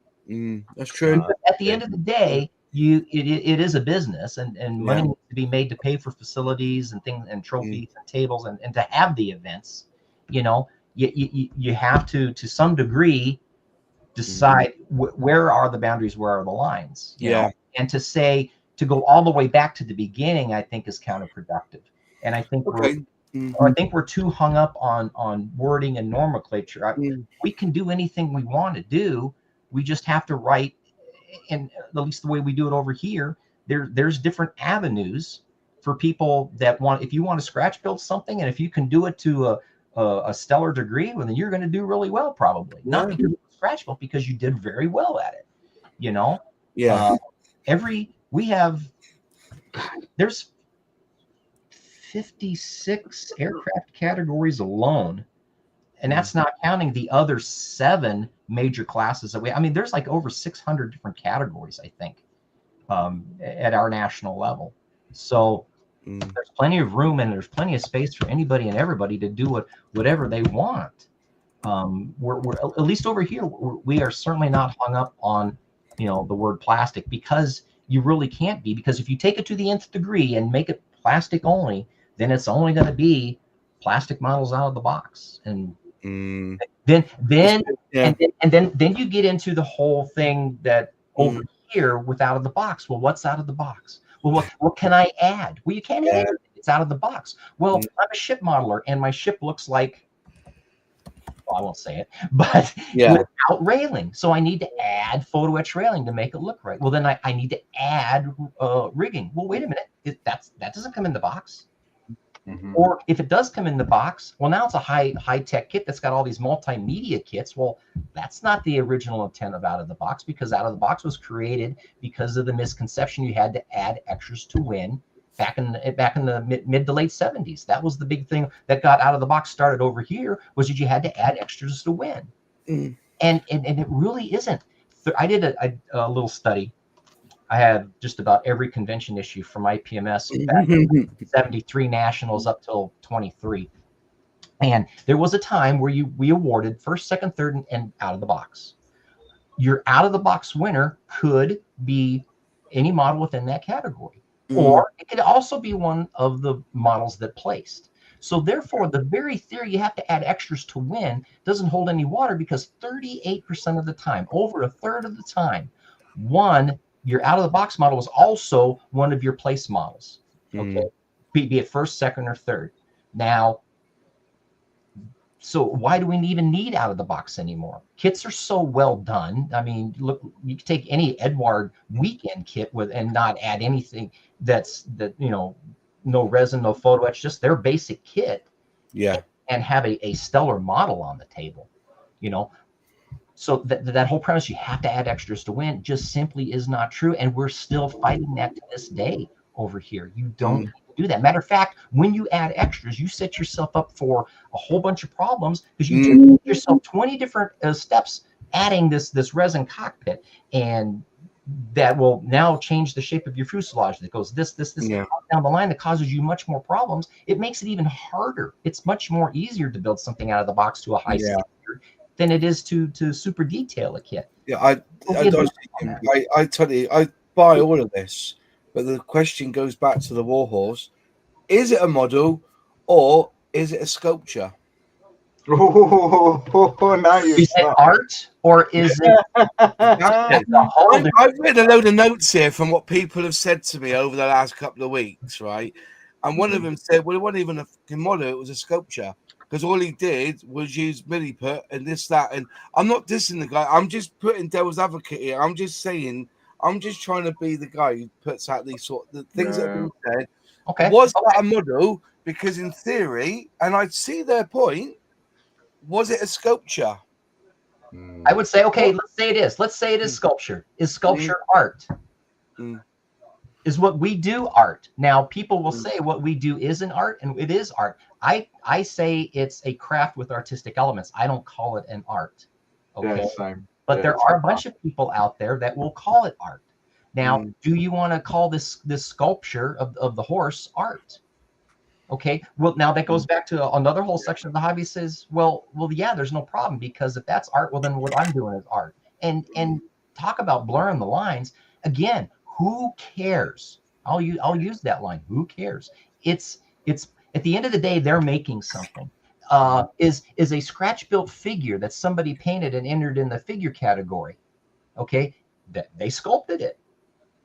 That's true. At the end of the day, it is a business, and money needs to be made to pay for facilities and things and trophies and tables and to have the events. You have to some degree decide where are the boundaries, where are the lines. You know? And to go all the way back to the beginning, I think is counterproductive. And I think Or I think we're too hung up on wording and nomenclature. We can do anything we want to do. We just have to write, and at least the way we do it over here, there's different avenues for people that want. If you want to scratch build something, and if you can do it to a stellar degree, well, then you're going to do really well, probably. Yeah. Not because it's scratch built, because you did very well at it. You know. Yeah. There's 56 aircraft categories alone, and that's not counting the other 7 major classes that I mean, there's like over 600 different categories, I think, at our national level. So there's plenty of room, and there's plenty of space for anybody and everybody to do whatever they want. We're at least over here, we are certainly not hung up on, the word plastic, because you really can't be, because if you take it to the nth degree and make it plastic only, then it's only going to be plastic models out of the box. And then you get into the whole thing that over here with out of the box. Well, what's out of the box? Well, what can I add? Well, you can't add anything. It's out of the box. Well, I'm a ship modeler, and my ship looks like, well, I won't say it, but without railing. So I need to add photo etch railing to make it look right. Well, then I need to add rigging. Well, wait a minute. That doesn't come in the box. Or if it does come in the box, well, now it's a high-tech kit that's got all these multimedia kits. Well, that's not the original intent of out of the box, because out of the box was created because of the misconception you had to add extras to win back in the mid to late 70s. That was the big thing that got out of the box started over here, was that you had to add extras to win. And it really isn't. I did a little study. I had just about every convention issue from IPMS back in 73 nationals up till 23. And there was a time where we awarded first, second, third, and out of the box. Your out of the box winner could be any model within that category, or it could also be one of the models that placed. So therefore, the very theory you have to add extras to win doesn't hold any water, because 38% of the time, over a third of the time, your out of the box model is also one of your place models. Okay. Be it first, second, or third. Now, so why do we even need out of the box anymore? Kits are so well done. I mean, look, you can take any Edward weekend kit and not add anything no resin, no photo etch, just their basic kit. Yeah. And have a stellar model on the table, So that whole premise, you have to add extras to win, just simply is not true. And we're still fighting that to this day over here. You don't need to do that. Matter of fact, when you add extras, you set yourself up for a whole bunch of problems, because you give yourself 20 different steps adding this resin cockpit, and that will now change the shape of your fuselage. That goes this down the line, that causes you much more problems. It makes it even harder. It's much more easier to build something out of the box to a high standard than it is to super detail a kit. Yeah, I totally buy all of this, but the question goes back to the Warhorse: is it a model or is it a sculpture? Now you is it art or is it? I've written a load of notes here from what people have said to me over the last couple of weeks, right? And one of them said, well, it wasn't even a fucking model, it was a sculpture. Because all he did was use milliput and this, that. And I'm not dissing the guy. I'm just putting devil's advocate here. I'm just saying, I'm just trying to be the guy who puts out these sort of things that have been said. Okay. Was that a model? Because in theory, and I see their point, was it a sculpture? I would say, okay, let's say it is. Let's say it is sculpture. Is sculpture art? Is what we do art? Now, people will say what we do isn't art, and it is art. I say it's a craft with artistic elements. I don't call it an art. Okay. Yeah, same. But there are a bunch of people out there that will call it art. Now, do you want to call this sculpture of the horse art? Okay. Well, now that goes back to another whole section of the hobby says, well, yeah, there's no problem, because if that's art, well, then what I'm doing is art. And talk about blurring the lines again. Who cares? I'll use that line. Who cares? It's at the end of the day, they're making something. Is a scratch built figure that somebody painted and entered in the figure category. Okay, they sculpted it.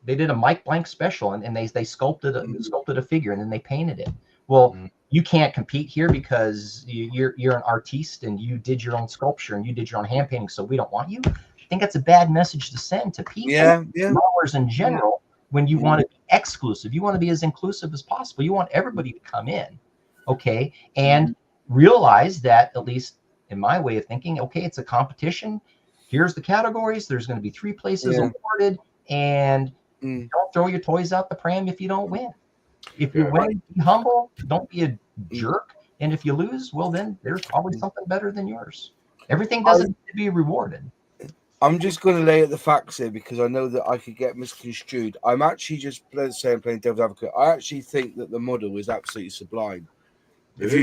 They did a Mike Blank special, and they sculpted a figure, and then they painted it. Well, you can't compete here because you're an artiste and you did your own sculpture and you did your own hand painting, so we don't want you. I think that's a bad message to send to people, mowers in general, when you want to be exclusive. You want to be as inclusive as possible. You want everybody to come in, okay, and realize that, at least in my way of thinking, okay, it's a competition. Here's the categories. There's going to be 3 places awarded, and don't throw your toys out the pram if you don't win. If you win, be humble. Don't be a jerk. And if you lose, well, then there's probably something better than yours. Everything doesn't need to be rewarded. I'm just going to lay out the facts here because I know that I could get misconstrued. I'm actually just playing devil's advocate. I actually think that the model is absolutely sublime. It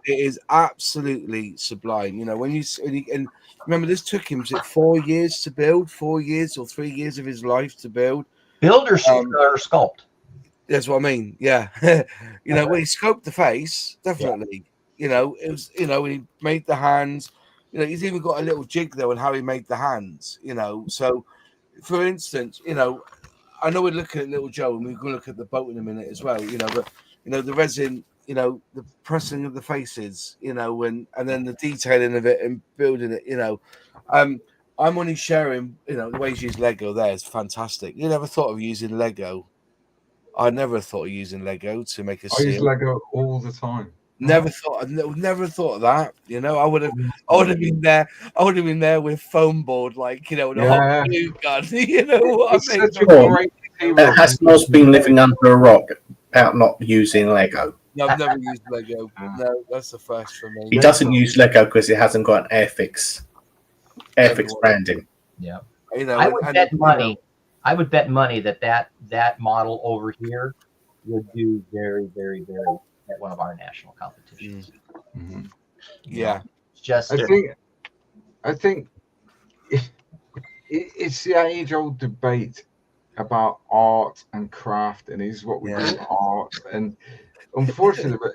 is absolutely sublime. You know, when you and remember, this took him 4 years to build, 4 years or 3 years of his life to build. Build or sculpt. That's what I mean. Yeah, you know, when he scoped the face, definitely. You know, it was. You know, when he made the hands. You know, he's even got a little jig there on how he made the hands. You know, so for instance, you know, I know we're looking at Little Joe, and we're going to look at the boat in a minute as well. You know, but you know, the resin. You know, the pressing of the faces, you know, and then the detailing of it and building it, you know. I'm only sharing, you know, the way he's used Lego there is fantastic. You never thought of using Lego. I never thought of using Lego to make a seal. I use Lego all the time. Never thought of that. You know, I would have been there. I would have been there with foam board, like, you know, the hot glue gun. You know what I mean? Has Moz been living under a rock about not using Lego? No, I've never used Lego. No, that's the first for me. He doesn't use Lego because it hasn't got an Airfix branding. Yeah, you know, I would bet money. I would bet money that model over here would do very, very, very at one of our national competitions. Yeah, just I think it's the age-old debate about art and craft, and is what we call art. And unfortunately,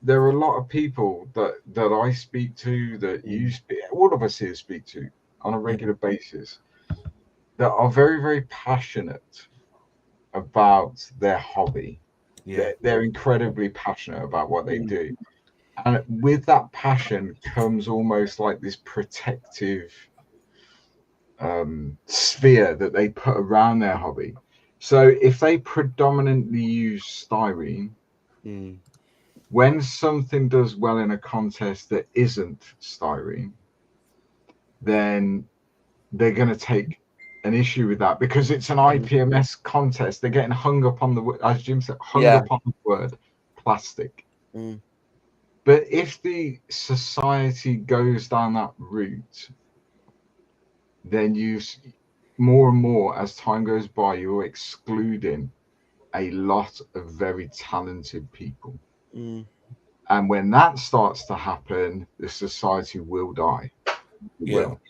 there are a lot of people that I speak to, that you speak, all of us here speak to on a regular basis, that are very, very passionate about their hobby. They're incredibly passionate about what they do. And with that passion comes almost like this protective sphere that they put around their hobby. So if they predominantly use styrene, when something does well in a contest that isn't styrene, then they're going to take an issue with that because it's an IPMS contest. They're getting hung up on the, as Jim said, up on the word plastic. But if the society goes down that route, then you more and more as time goes by, you're excluding a lot of very talented people. And when that starts to happen, the society will die. Will.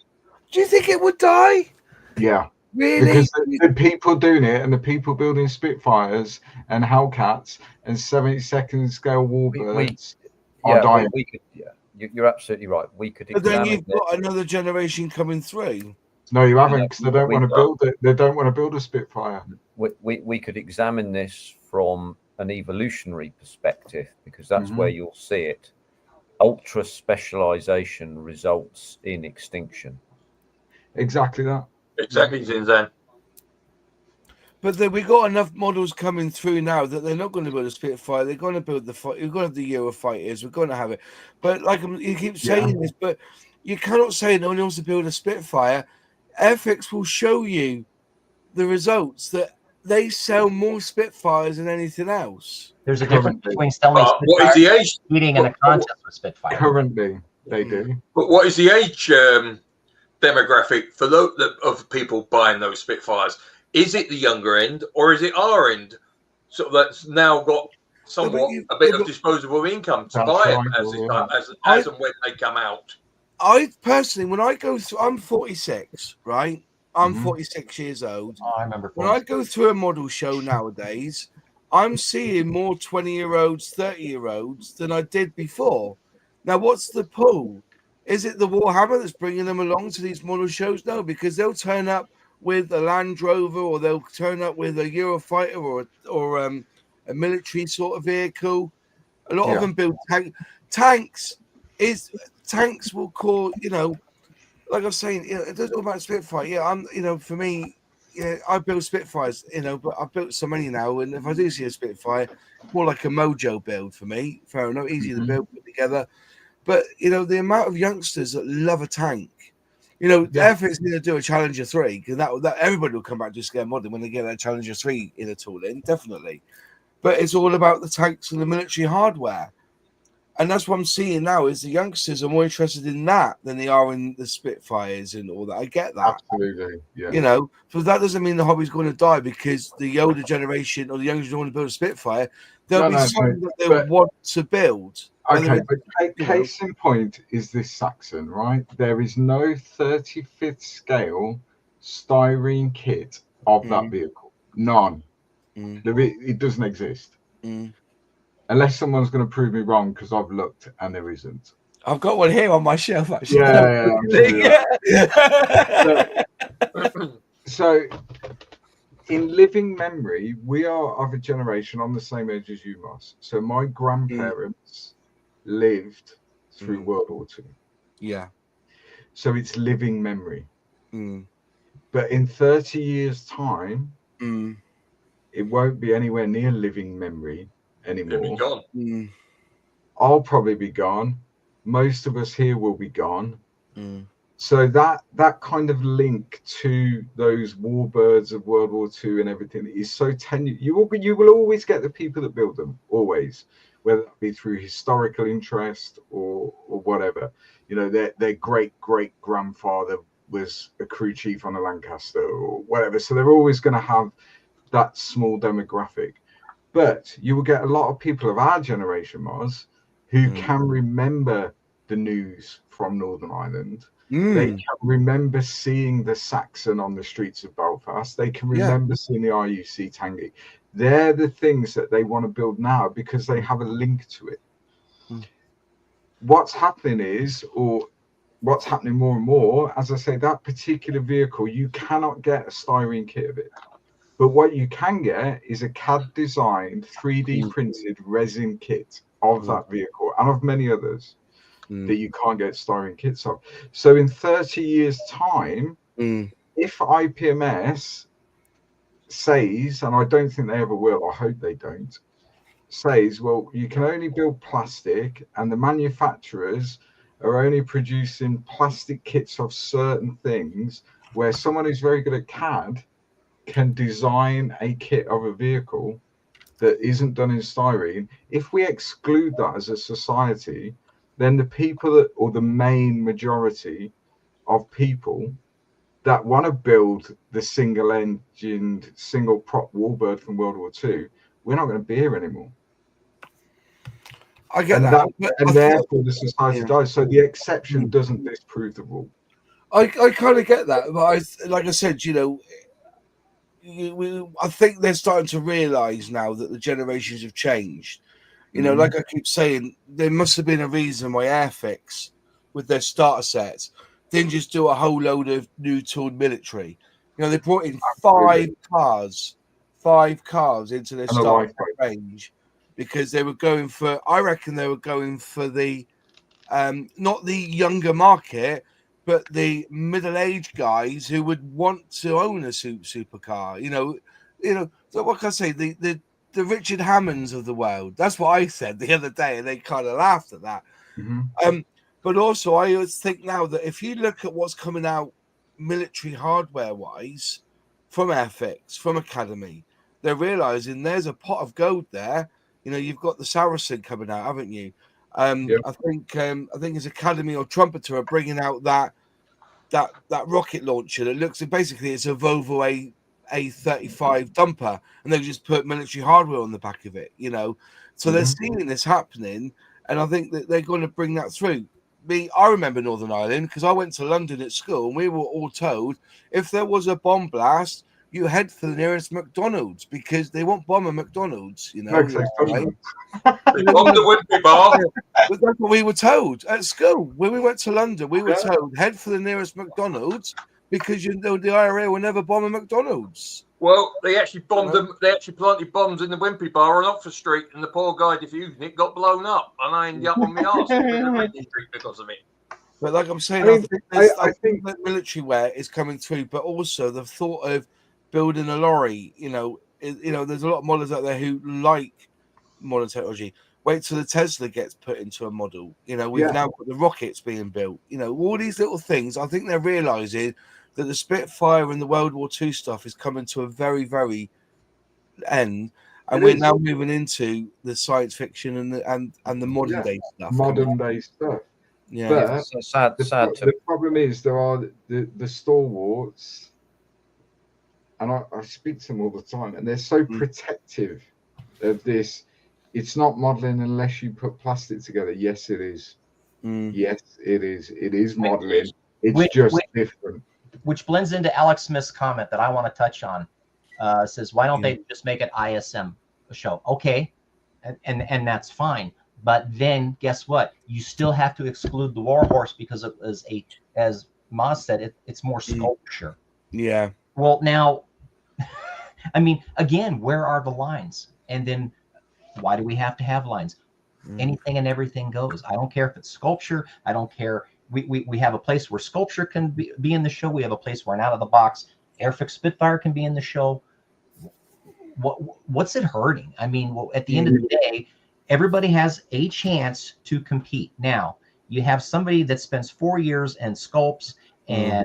Do you think it would die? Yeah. Really? Because the people doing it and the people building Spitfires and Hellcats and 72nd scale Warbirds are dying. You're absolutely right. We could. But then you've got another generation coming through. No, you haven't, because they don't want to build it. They don't want to build a Spitfire. We could examine this from an evolutionary perspective, because that's where you'll see it. Ultra specialization results in extinction. Exactly that. Exactly, Zinzan. But then we got enough models coming through now that they're not going to build a Spitfire. They're going to build the fight. We're going to have the Eurofighters. We're going to have it. But like you keep saying this, but you cannot say no one wants to build a Spitfire. Airfix will show you the results that they sell more Spitfires than anything else. There's a difference between selling what is the age? competing in a contest with Spitfire. Currently, they do. But what is the age demographic for of people buying those Spitfires? Is it the younger end, or is it our end? So that's now got somewhat a bit of disposable income to buy it as and when they come out. I personally, when I go through, I'm 46, right? I'm 46 years old. Oh, I remember. When I go through a model show nowadays, I'm seeing more 20-year-olds, 30-year-olds than I did before. Now, what's the pull? Is it the Warhammer that's bringing them along to these model shows? No, because they'll turn up with a Land Rover, or they'll turn up with a Eurofighter or a military sort of vehicle. A lot of them build tanks. Tanks will call, like I was saying, it doesn't all about Spitfire. Yeah, for me, yeah, I build Spitfires, but I've built so many now, and if I do see a Spitfire, more like a Mojo build for me. Fair enough, easy to build, put together. But the amount of youngsters that love a tank, Airfix is going to do a Challenger 3 because that everybody will come back to Scare Modding when they get that Challenger 3 in a tool in, definitely. But it's all about the tanks and the military hardware. And that's what I'm seeing now is the youngsters are more interested in that than they are in the Spitfires and all that. I get that. Absolutely, yeah. But that doesn't mean the hobby's going to die because the older generation or the youngsters don't want to build a Spitfire. There'll be something that they want to build. Okay, but case in point is this Saxon, right? There is no 35th scale styrene kit of that vehicle. None. It doesn't exist. Unless someone's going to prove me wrong, because I've looked and there isn't. I've got one here on my shelf, actually. So, in living memory, we are of a generation on the same age as you, Moss. So my grandparents lived through World War II. Yeah. So it's living memory. But in 30 years' time, it won't be anywhere near living memory anymore. It'll be gone. I'll probably be gone. Most of us here will be gone. So that kind of link to those warbirds of World War II and everything is so tenuous. You will always get the people that build them, always, whether it be through historical interest or whatever. Their great grandfather was a crew chief on a Lancaster or whatever. So they're always going to have that small demographic. But you will get a lot of people of our generation, Moz, who can remember the news from Northern Ireland. They can remember seeing the Saxon on the streets of Belfast. They can remember seeing the RUC Tangi. They're the things that they want to build now because they have a link to it. What's happening is, or what's happening more and more, as I say, that particular vehicle, you cannot get a styrene kit of it. But what you can get is a CAD designed 3D printed resin kit of that vehicle and of many others that you can't get styrene kits of. So in 30 years' time, if IPMS says, and I don't think they ever will, I hope they don't, says, well, you can only build plastic and the manufacturers are only producing plastic kits of certain things, where someone who's very good at CAD can design a kit of a vehicle that isn't done in styrene. If we exclude that as a society, then the people that, or the main majority of people that want to build the single-engined, single-prop warbird from World War II, we're not going to be here anymore. I get that. And therefore the society dies. So the exception doesn't disprove the rule. I kind of get that. But like I said, I think they're starting to realise now that the generations have changed. Like I keep saying, there must have been a reason why Airfix, with their starter sets, didn't just do a whole load of new tooled military. They brought in five cars into their starter range because they were going for, I reckon they were going for the, not the younger market, but the middle-aged guys who would want to own a supercar. So what can I say? The Richard Hammonds of the world. That's what I said the other day, and they kind of laughed at that. But also, I always think now that if you look at what's coming out military hardware-wise from Airfix, from Academy, they're realising there's a pot of gold there. You've got the Saracen coming out, haven't you? I think it's Academy or Trumpeter are bringing out that rocket launcher that looks, basically it's a Volvo A35 dumper, and they just put military hardware on the back of it. So they're seeing this happening, and I think that they're going to bring that through. I remember Northern Ireland because I went to London at school, and we were all told if there was a bomb blast, you head for the nearest McDonald's because they won't bomb a McDonald's. Right? On the Whitby bar. But that's what we were told at school. When we went to London, we were told head for the nearest McDonald's because the IRA will never bomb a McDonald's. Well, they actually bombed them. They actually planted bombs in the Wimpy Bar on Oxford Street, and the poor guy diffusing it got blown up, and I ended up on my arse in Ridley Street because of it. But like I'm saying, I mean, I think that military wear is coming through, but also the thought of building a lorry. There's a lot of models out there who like modern technology. Wait till the Tesla gets put into a model. We've now got the rockets being built. All these little things. I think they're realizing that the Spitfire and the World War II stuff is coming to a very, very end, and we're now moving into the science fiction and the modern day stuff. Modern day stuff. Yeah, But so sad. The problem is there are the stalwarts, and I speak to them all the time, and they're so protective of this. It's not modeling unless you put plastic together. Yes, it is. Yes, it is. It is modeling. It's just different. Which blends into Alex Smith's comment that I want to touch on. Says, why don't they just make it ISM a show? Okay, and that's fine. But then guess what? You still have to exclude the Warhorse because it was as Maz said, it's more sculpture. Yeah. Well, now, I mean, again, where are the lines? And then why do we have to have lines? Anything and everything goes. I don't care if it's sculpture. I don't care. We have a place where sculpture can be in the show. We have a place where an out-of-the-box Airfix Spitfire can be in the show. What's it hurting? I mean, at the end of the day, everybody has a chance to compete. Now, you have somebody that spends 4 years and sculpts and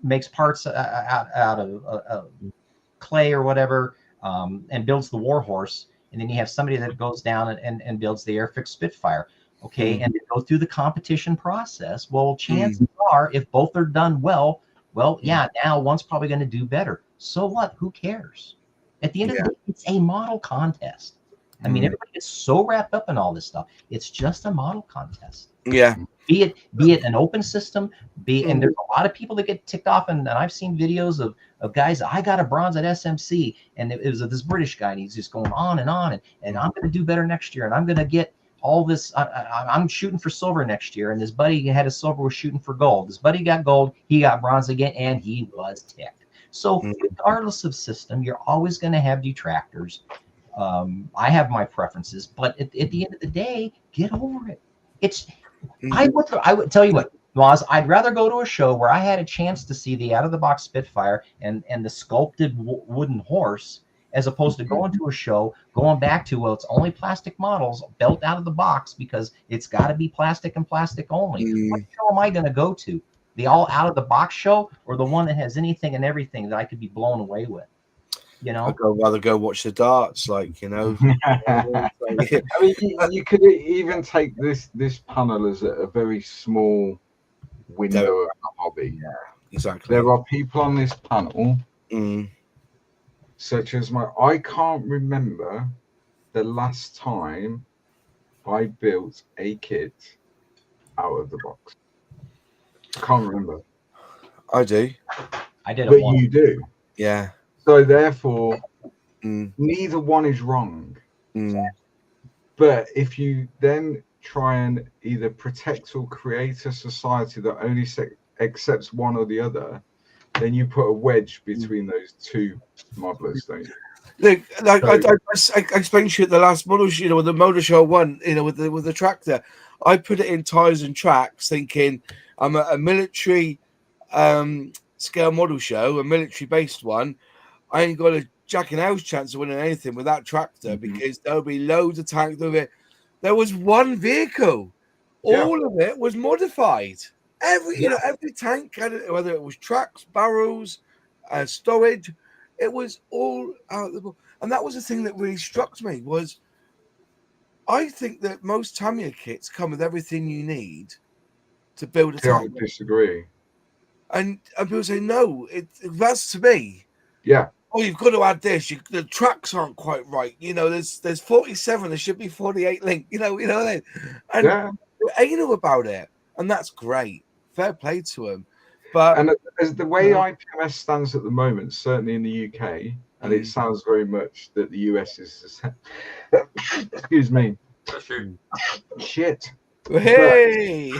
makes parts out of clay or whatever, and builds the Warhorse. And then you have somebody that goes down and builds the Airfix Spitfire. Okay, and they go through the competition process. Well, chances are, if both are done well, now one's probably going to do better. So what? Who cares? At the end of the day, it's a model contest. I mean, everybody gets so wrapped up in all this stuff. It's just a model contest. Yeah. Be it an open system, and there's a lot of people that get ticked off, and I've seen videos of guys. I got a bronze at SMC, and it was this British guy, and he's just going on, and I'm going to do better next year, and I'm going to get all this. I'm shooting for silver next year, and his buddy had a silver, was shooting for gold. His buddy got gold, he got bronze again, and he was ticked. So regardless of system, you're always going to have detractors. I have my preferences, but at the end of the day, get over it. I would tell you what, Moz, I'd rather go to a show where I had a chance to see the out-of-the-box Spitfire and the sculpted wooden horse, as opposed to going to a show, going back to, well, it's only plastic models built out of the box because it's got to be plastic and plastic only. What show am I going to go to? The all out-of-the-box show, or the one that has anything and everything that I could be blown away with? I'd rather go watch the darts, I mean, you could even take this panel as a very small window of the hobby. Yeah, exactly. There are people on this panel, such as I can't remember the last time I built a kit out of the box. I can't remember. I do. I did it but once. You do. Yeah. So therefore, neither one is wrong. But if you then try and either protect or create a society that only accepts one or the other, then you put a wedge between those two modelers, don't you? Look, I explained to you at the last model show, with the motor show one, with the tractor. I put it in tires and tracks, thinking I'm at a military scale model show, a military based one. I ain't got a jack and house chance of winning anything with that tractor because there'll be loads of tanks of it. There was one vehicle, all of it was modified. Every tank had it, whether it was tracks, barrels, storage, it was all out of the book. And that was the thing that really struck me was I think that most Tamiya kits come with everything you need to build a tank. I disagree. And people say, no, that's to me. Yeah. Oh, you've got to add this. The tracks aren't quite right. There's 47. There should be 48 link. And they're anal about it, and that's great. Fair play to them. But as the way IPMS stands at the moment, certainly in the UK, and it sounds very much that the US is. Excuse me. Shit. Hey.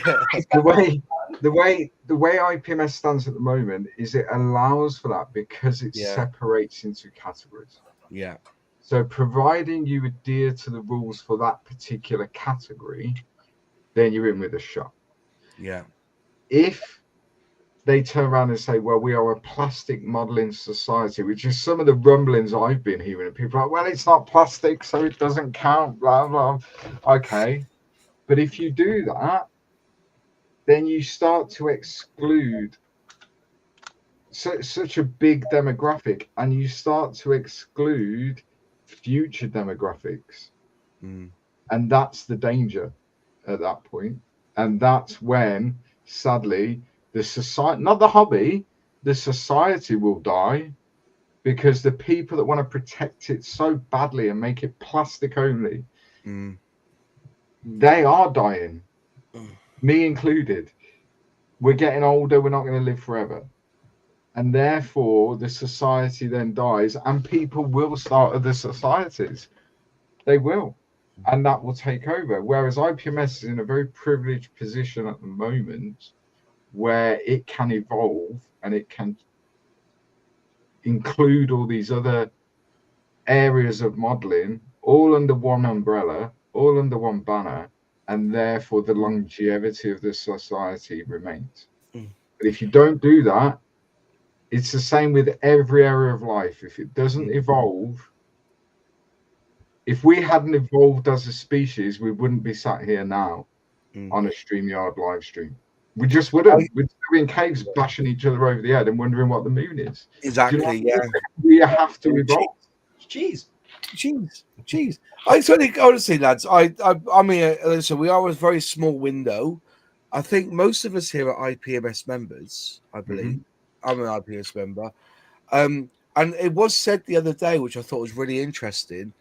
The way IPMS stands at the moment is it allows for that because it Yeah. separates into categories. Yeah. So providing you adhere to the rules for that particular category, then you're in with a shot. Yeah. If they turn around and say, well, we are a plastic modeling society, which is some of the rumblings I've been hearing. People are like, well, it's not plastic, so it doesn't count, blah, blah. Okay. But if you do that, then you start to exclude such a big demographic, and you start to exclude future demographics. And that's the danger at that point. And that's when, sadly, the society, not the hobby, the society will die, because the people that want to protect it so badly and make it plastic only, they are dying, me included. We're getting older, we're not going to live forever. And therefore, the society then dies, and people will start other societies. They will. And that will take over. Whereas IPMS is in a very privileged position at the moment where it can evolve and it can include all these other areas of modeling all under one umbrella, all under one banner, and therefore the longevity of the society remains. But if you don't do that, it's the same with every area of life. If it doesn't evolve, if we hadn't evolved as a species, we wouldn't be sat here now on a StreamYard live stream. We just wouldn't. We'd still be in caves bashing each other over the head and wondering what the moon is. Exactly. Yeah. We have to evolve. Jeez. I certainly, honestly, lads, I mean, listen, we are a very small window. I think most of us here are IPMS members, I believe. I'm an IPMS member. And it was said the other day, which I thought was really interesting.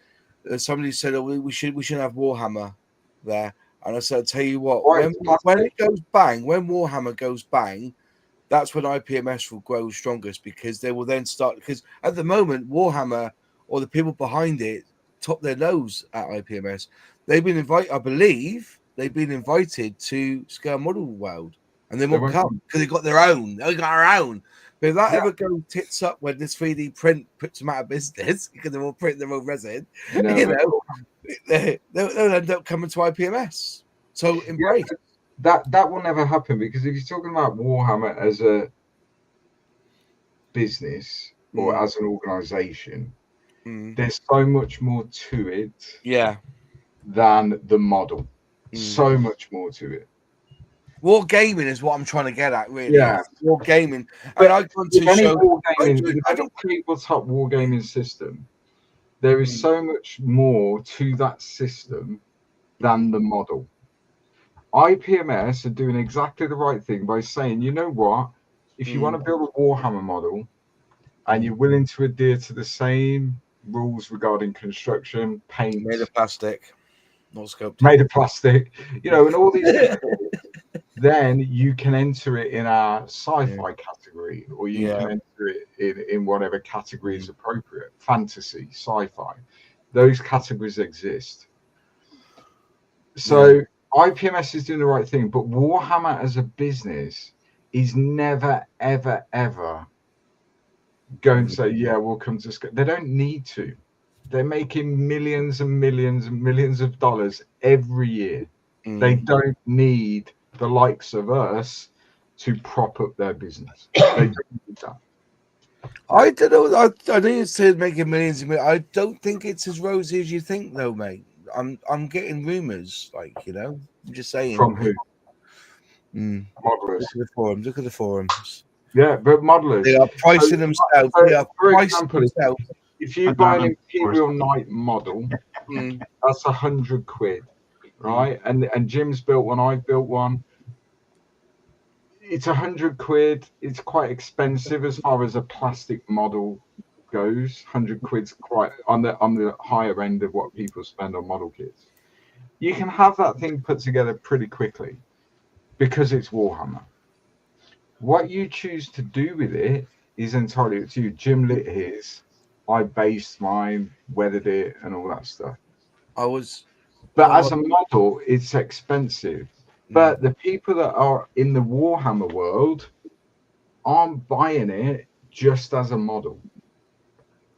Somebody said, "Oh, we should have Warhammer there." And I said, "I'll tell you what, when it goes bang, when Warhammer goes bang, that's when IPMS will grow strongest, because they will then start. Because at the moment, Warhammer or the people behind it top their nose at IPMS. They've been invited, I believe, they've been invited to Scale Model World, and they won't come because they've got their own. They got our own. But if that ever goes tits up when this 3D print puts them out of business because they're all printing their own resin, you know, they'll end up coming to IPMS. So embrace. That will never happen, because if you're talking about Warhammer as a business or as an organization, there's so much more to it than the model. So much more to it. War gaming is what I'm trying to get at, really. Yeah, war gaming. And I want to show any tabletop wargaming system, there is so much more to that system than the model. IPMS are doing exactly the right thing by saying, you know what, if you want to build a Warhammer model and you're willing to adhere to the same rules regarding construction, paint, made of plastic, not sculpted, made of plastic, you know, and all these then you can enter it in our sci-fi category, or you can enter it in whatever category is appropriate. Fantasy, sci-fi, those categories exist. So IPMS is doing the right thing, but Warhammer as a business is never, ever, ever going to say, yeah, we'll come to Scale. They don't need to. They're making millions and millions and millions of dollars every year. They don't need the likes of us to prop up their business. They don't need that. I don't know. I know you said making millions of millions. I don't think it's as rosy as you think, though, mate. I'm getting rumors, like, you know. I'm just saying. From who? Modelers. Look at the forums. Yeah, but modelers. They are pricing themselves. They are pricing themselves. If you buy an Imperial Knight model, that's 100 quid, right? And Jim's built one. I built one. It's 100 quid. It's quite expensive as far as a plastic model goes. 100 quid's quite on the higher end of what people spend on model kits. You can have that thing put together pretty quickly because it's Warhammer. What you choose to do with it is entirely up to you. Jim lit his. I based mine, weathered it, and all that stuff. But as a model, it's expensive. But the people that are in the Warhammer world aren't buying it just as a model.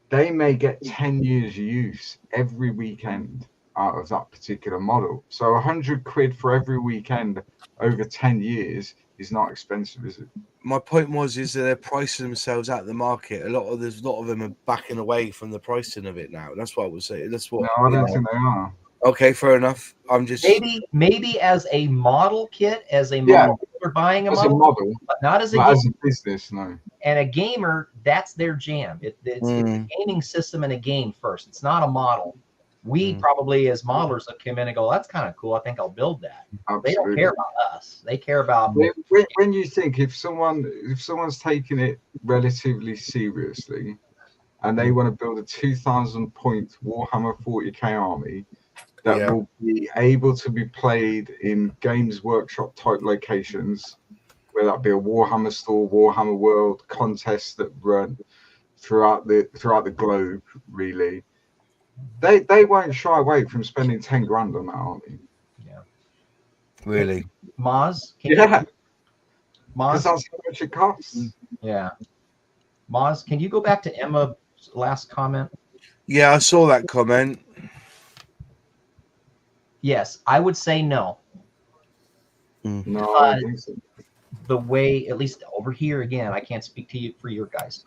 They may get 10 years use every weekend out of that particular model. So 100 quid for every weekend over 10 years is not expensive, is it? My point is that they're pricing themselves out of the market. A lot of them are backing away from the pricing of it now. That's what I would say. That's what. No, I don't think they are. Okay, fair enough. I'm just maybe as a model kit, as a model, we're buying a as model, a model, but not as a as a business. No. And a gamer, that's their jam. It's a gaming system and a game first. It's not a model. We probably as modelers will come in and go, that's kind of cool. I think I'll build that. Absolutely. They don't care about us. They care about when you think if someone's taking it relatively seriously and they want to build a 2,000 point Warhammer 40k army that will be able to be played in Games Workshop type locations, whether that be a Warhammer store, Warhammer World contests that run throughout the globe, really, they won't shy away from spending 10 grand on that army. Yeah. Really. Maz? Because that's how much it costs. Yeah. Maz, can you go back to Emma's last comment? Yeah, I saw that comment. Yes, I would say no. No, I don't think so. The way, at least over here, again, I can't speak to you for your guys.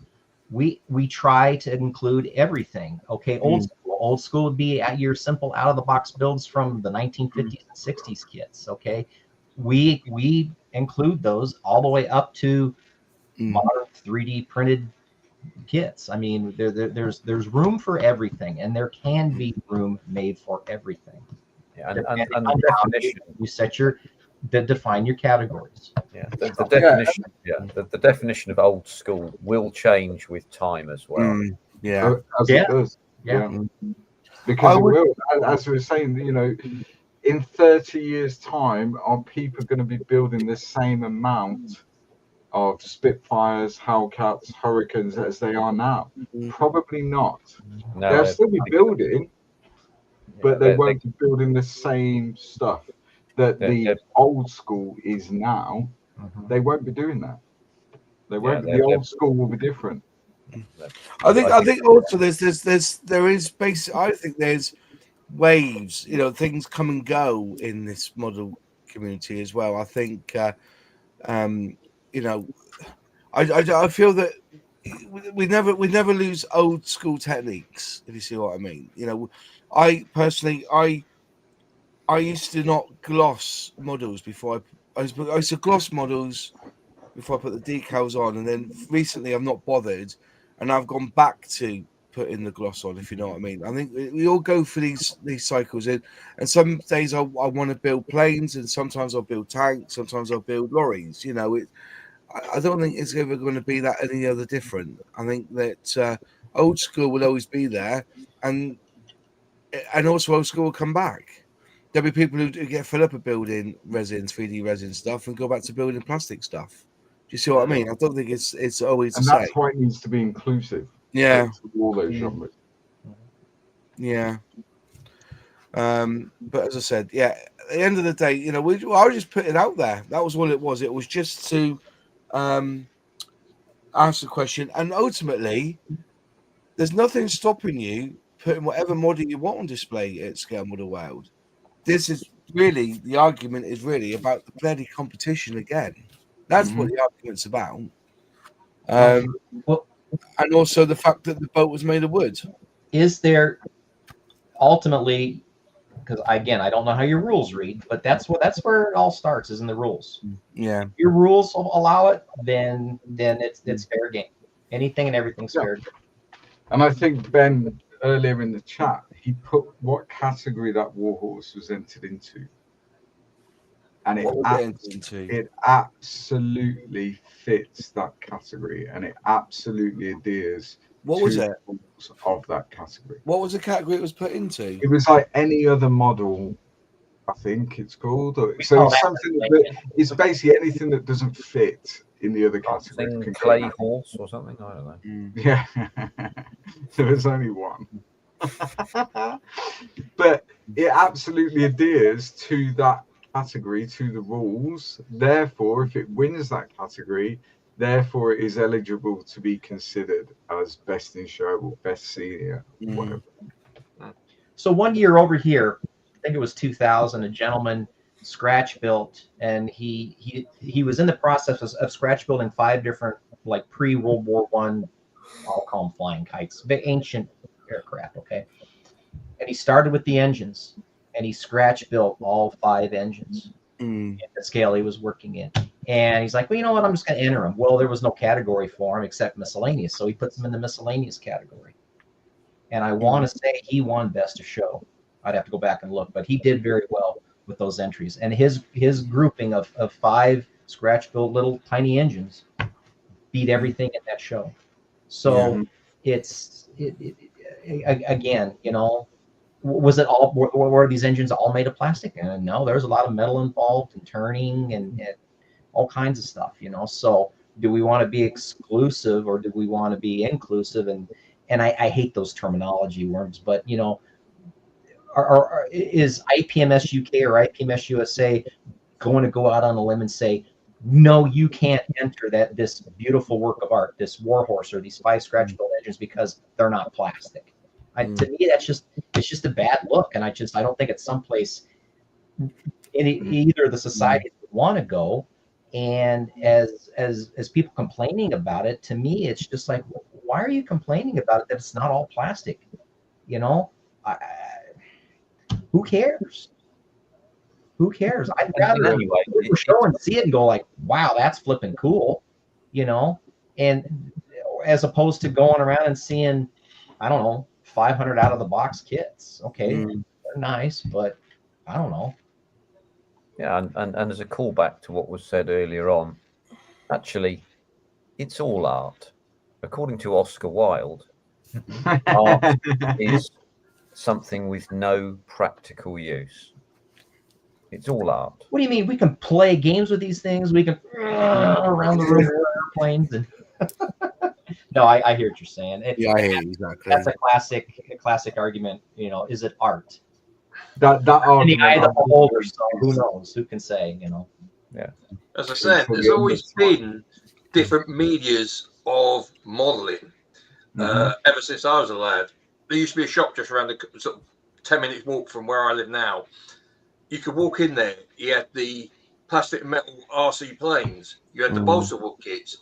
We try to include everything. Okay, old school would be at your simple out of the box builds from the 1950s and 60s kits. Okay, we include those all the way up to modern 3D printed kits. I mean, there's room for everything, and there can be room made for everything. Yeah, and the definition, you set define your categories. Yeah, the definition. The definition of old school will change with time as well. It does. Because it will. As we were saying, in 30 years' time, are people going to be building the same amount of Spitfires, Hellcats, Hurricanes as they are now? Probably not. No, they'll still be building, but they won't be building the same stuff that the old school is now. They won't be doing that. They won't. The old school will be different. I think also there is basic. I think there's waves. Things come and go in this model community as well. I think I feel that we never lose old school techniques, if you see what I mean. I personally I used to not gloss models before I used to gloss models before I put the decals on, and then recently I've not bothered, and I've gone back to putting the gloss on, if you know what I mean. I think we all go through these cycles, and some days I want to build planes, and sometimes I'll build tanks, sometimes I'll build lorries. I don't think it's ever going to be that any other different. I think that old school will always be there, and also old school will come back. There'll be people who get fed up of building resin, 3D resin stuff, and go back to building plastic stuff. Do you see what I mean? I don't think it's always the same. And that's why it needs to be inclusive. Yeah. All those genres. Yeah. But as I said, at the end of the day, I was just putting it out there. That was all it was. It was just to ask the question, and ultimately, there's nothing stopping you putting whatever model you want on display at Scale Model World. This is really, the argument is really about the bloody competition again. That's what the argument's about. And also the fact that the boat was made of wood. Is there ultimately, because again, I don't know how your rules read, but that's where it all starts, is in the rules. Yeah. If your rules allow it, then it's fair game. Anything and everything's fair game. And I think Ben earlier in the chat, he put what category that warhorse was entered into, and it absolutely fits that category, and it absolutely adheres. What was it of that category? What was the category it was put into? It was like any other model, I think it's called. So it's something that it's basically anything that doesn't fit in the other category. Clay horse or something, I don't know. Yeah, there was only one. But it absolutely adheres to that category to the rules. Therefore, if it wins that category, therefore it is eligible to be considered as best in show or best senior, whatever. So one year over here, I think it was 2000, a gentleman scratch built, and he was in the process of scratch building 5 different, like, pre-World War I, I'll call them flying kites, ancient aircraft, okay? And he started with the engines, and he scratch built all 5 engines in the scale he was working in. And he's like, well, you know what? I'm just going to enter them. Well, there was no category for him except miscellaneous, so he puts them in the miscellaneous category. And I want to say he won best of show. I'd have to go back and look, but he did very well with those entries. And his grouping of 5 scratch built little tiny engines beat everything in that show. So it's again, you know, was it all, were these engines all made of plastic? And no, there's a lot of metal involved and turning and all kinds of stuff, you know. So do we want to be exclusive or do we want to be inclusive? And I hate those terminology words, but, you know, is IPMS UK or IPMS USA going to go out on a limb and say, no, you can't enter this beautiful work of art, this Warhorse or these 5 scratch built engines because they're not plastic? To me, it's just a bad look, and I don't think it's someplace in either the society would want to go. And as people complaining about it, to me, it's just like, why are you complaining about it that it's not all plastic? You know, who cares? Who cares? I'd rather anyway show and see it and go like, wow, that's flipping cool, you know, and as opposed to going around and seeing, I don't know, 500 out of the box kits. Okay, they're nice, but I don't know. Yeah, and as a callback to what was said earlier on, actually, it's all art. According to Oscar Wilde, art is something with no practical use. It's all art. What do you mean? We can play games with these things. We can around the room airplanes and. No, I hear what you're saying. I hear you, exactly. That's a classic argument. You know, is it art? That in the eye of the beholder, so who knows? Who can say? You know. Yeah. As I said, there's always been different medias of modelling. Ever since I was a lad, there used to be a shop just around the sort of 10 minutes walk from where I live now. You could walk in there. You had the plastic and metal RC planes. You had the balsa wood kits.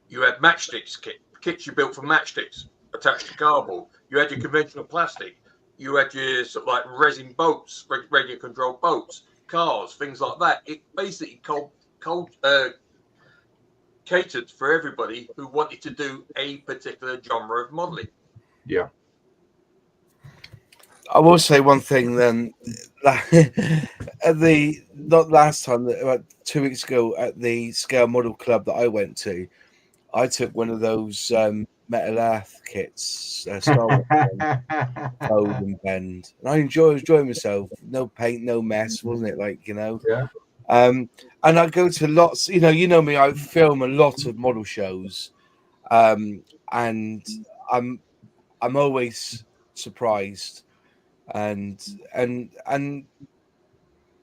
You had matchsticks kits you built from matchsticks attached to cardboard. You had your conventional plastic. You had your sort of like resin boats, radio controlled boats, cars, things like that. It basically catered for everybody who wanted to do a particular genre of modelling. Yeah. I will say one thing then. Not last time, about 2 weeks ago at the Scale Model Club that I went to, I took one of those Metal Earth kits, Star Wars Fold and Bend, and I enjoyed myself. No paint, no mess, wasn't it? Like, you know. Yeah. And I go to lots. You know me. I film a lot of model shows, and I'm always surprised and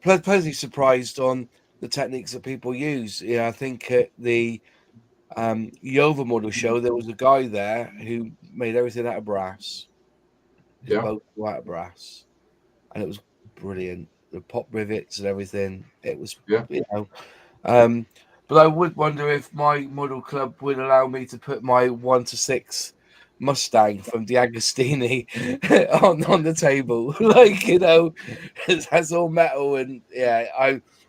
pleasantly surprised on the techniques that people use. You know, I think at the Yova model show, there was a guy there who made everything out of brass. Both were out of brass, and it was brilliant. The pop rivets and everything. It was, you know. But I would wonder if my model club would allow me to put my 1-6 Mustang from D'Agostini on the table, like, you know, it has all metal, and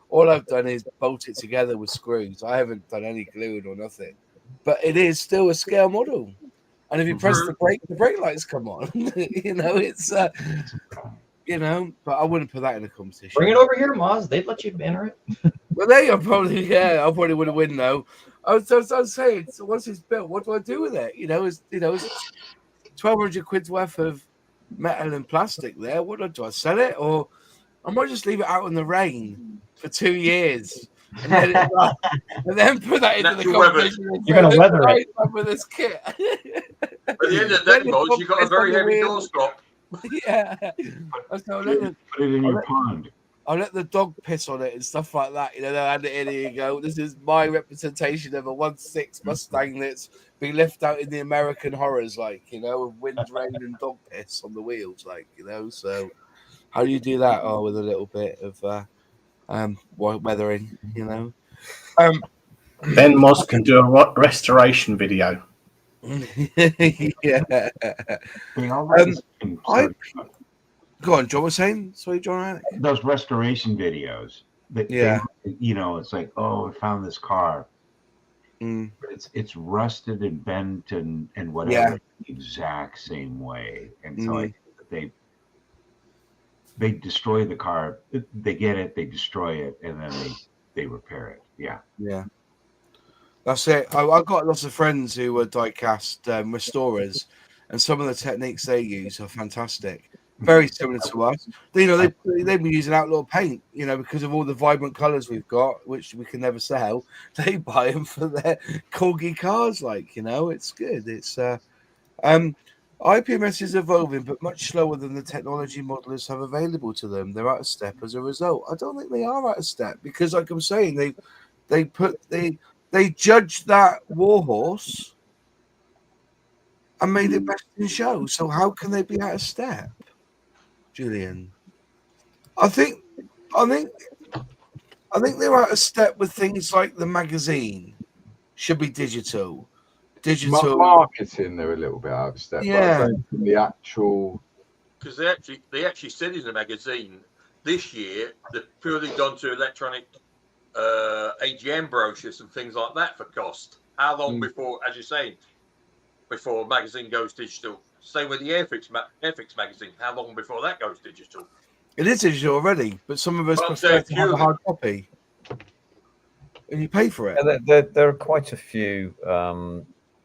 all I've done is bolt it together with screws. I haven't done any gluing or nothing, but it is still a scale model. And if you press the brake lights come on. You know, it's you know, but I wouldn't put that in a competition. Bring it over here, Moz. They'd let you enter it. Well, there you go. I probably would have win though. I was saying, so once it's built, what do I do with it? You know, it's 1,200 quid's worth of metal and plastic there. What do I sell it, or I might just leave it out in the rain for 2 years and then put that into the competition. You're going to weather it with this kit. At the end of the day, Moz, you've got a very heavy doorstop. Yeah. Put it in your pond. I'll let the dog piss on it and stuff like that. You know, they'll hand it in. Here you go. This is my representation of a 1.6 Mustang that's been left out in the American horrors, like, you know, of wind, rain, and dog piss on the wheels, like, you know. So, how do you do that? Oh, with a little bit of weathering, you know. Then Moz can do a restoration video. Yeah. They already Go on, John was saying. Sorry, John. those restoration videos. That Yeah. you know, it's like, oh, I found this car. Mm. It's rusted and bent and whatever, the exact same way. And so I think that they destroy the car. They get it, they destroy it, and then they repair it. Yeah. Yeah. That's it. I've got lots of friends who are die-cast restorers, and some of the techniques they use are fantastic. Very similar to us. You know, they've been using outlaw paint, you know, because of all the vibrant colours we've got, which we can never sell. They buy them for their corgi cars, like, you know, it's good. It's IPMS is evolving, but much slower than the technology modelers have available to them. They're out of step as a result. I don't think they are out of step because, like I'm saying, they judged that warhorse and made it best in show. So how can they be out of step, Julian? I think they're out of step with things like the magazine should be digital. Marketing, they're a little bit out of step. Yeah. But I don't think the actual, because they actually said in the magazine this year they've purely gone to electronic AGM brochures and things like that for cost. How long before, as you're saying, before a magazine goes digital? Same with the Airfix magazine. How long before that goes digital? It is digital already, but some of us prefer to have a hard copy, and you pay for it. Yeah, there are quite a few,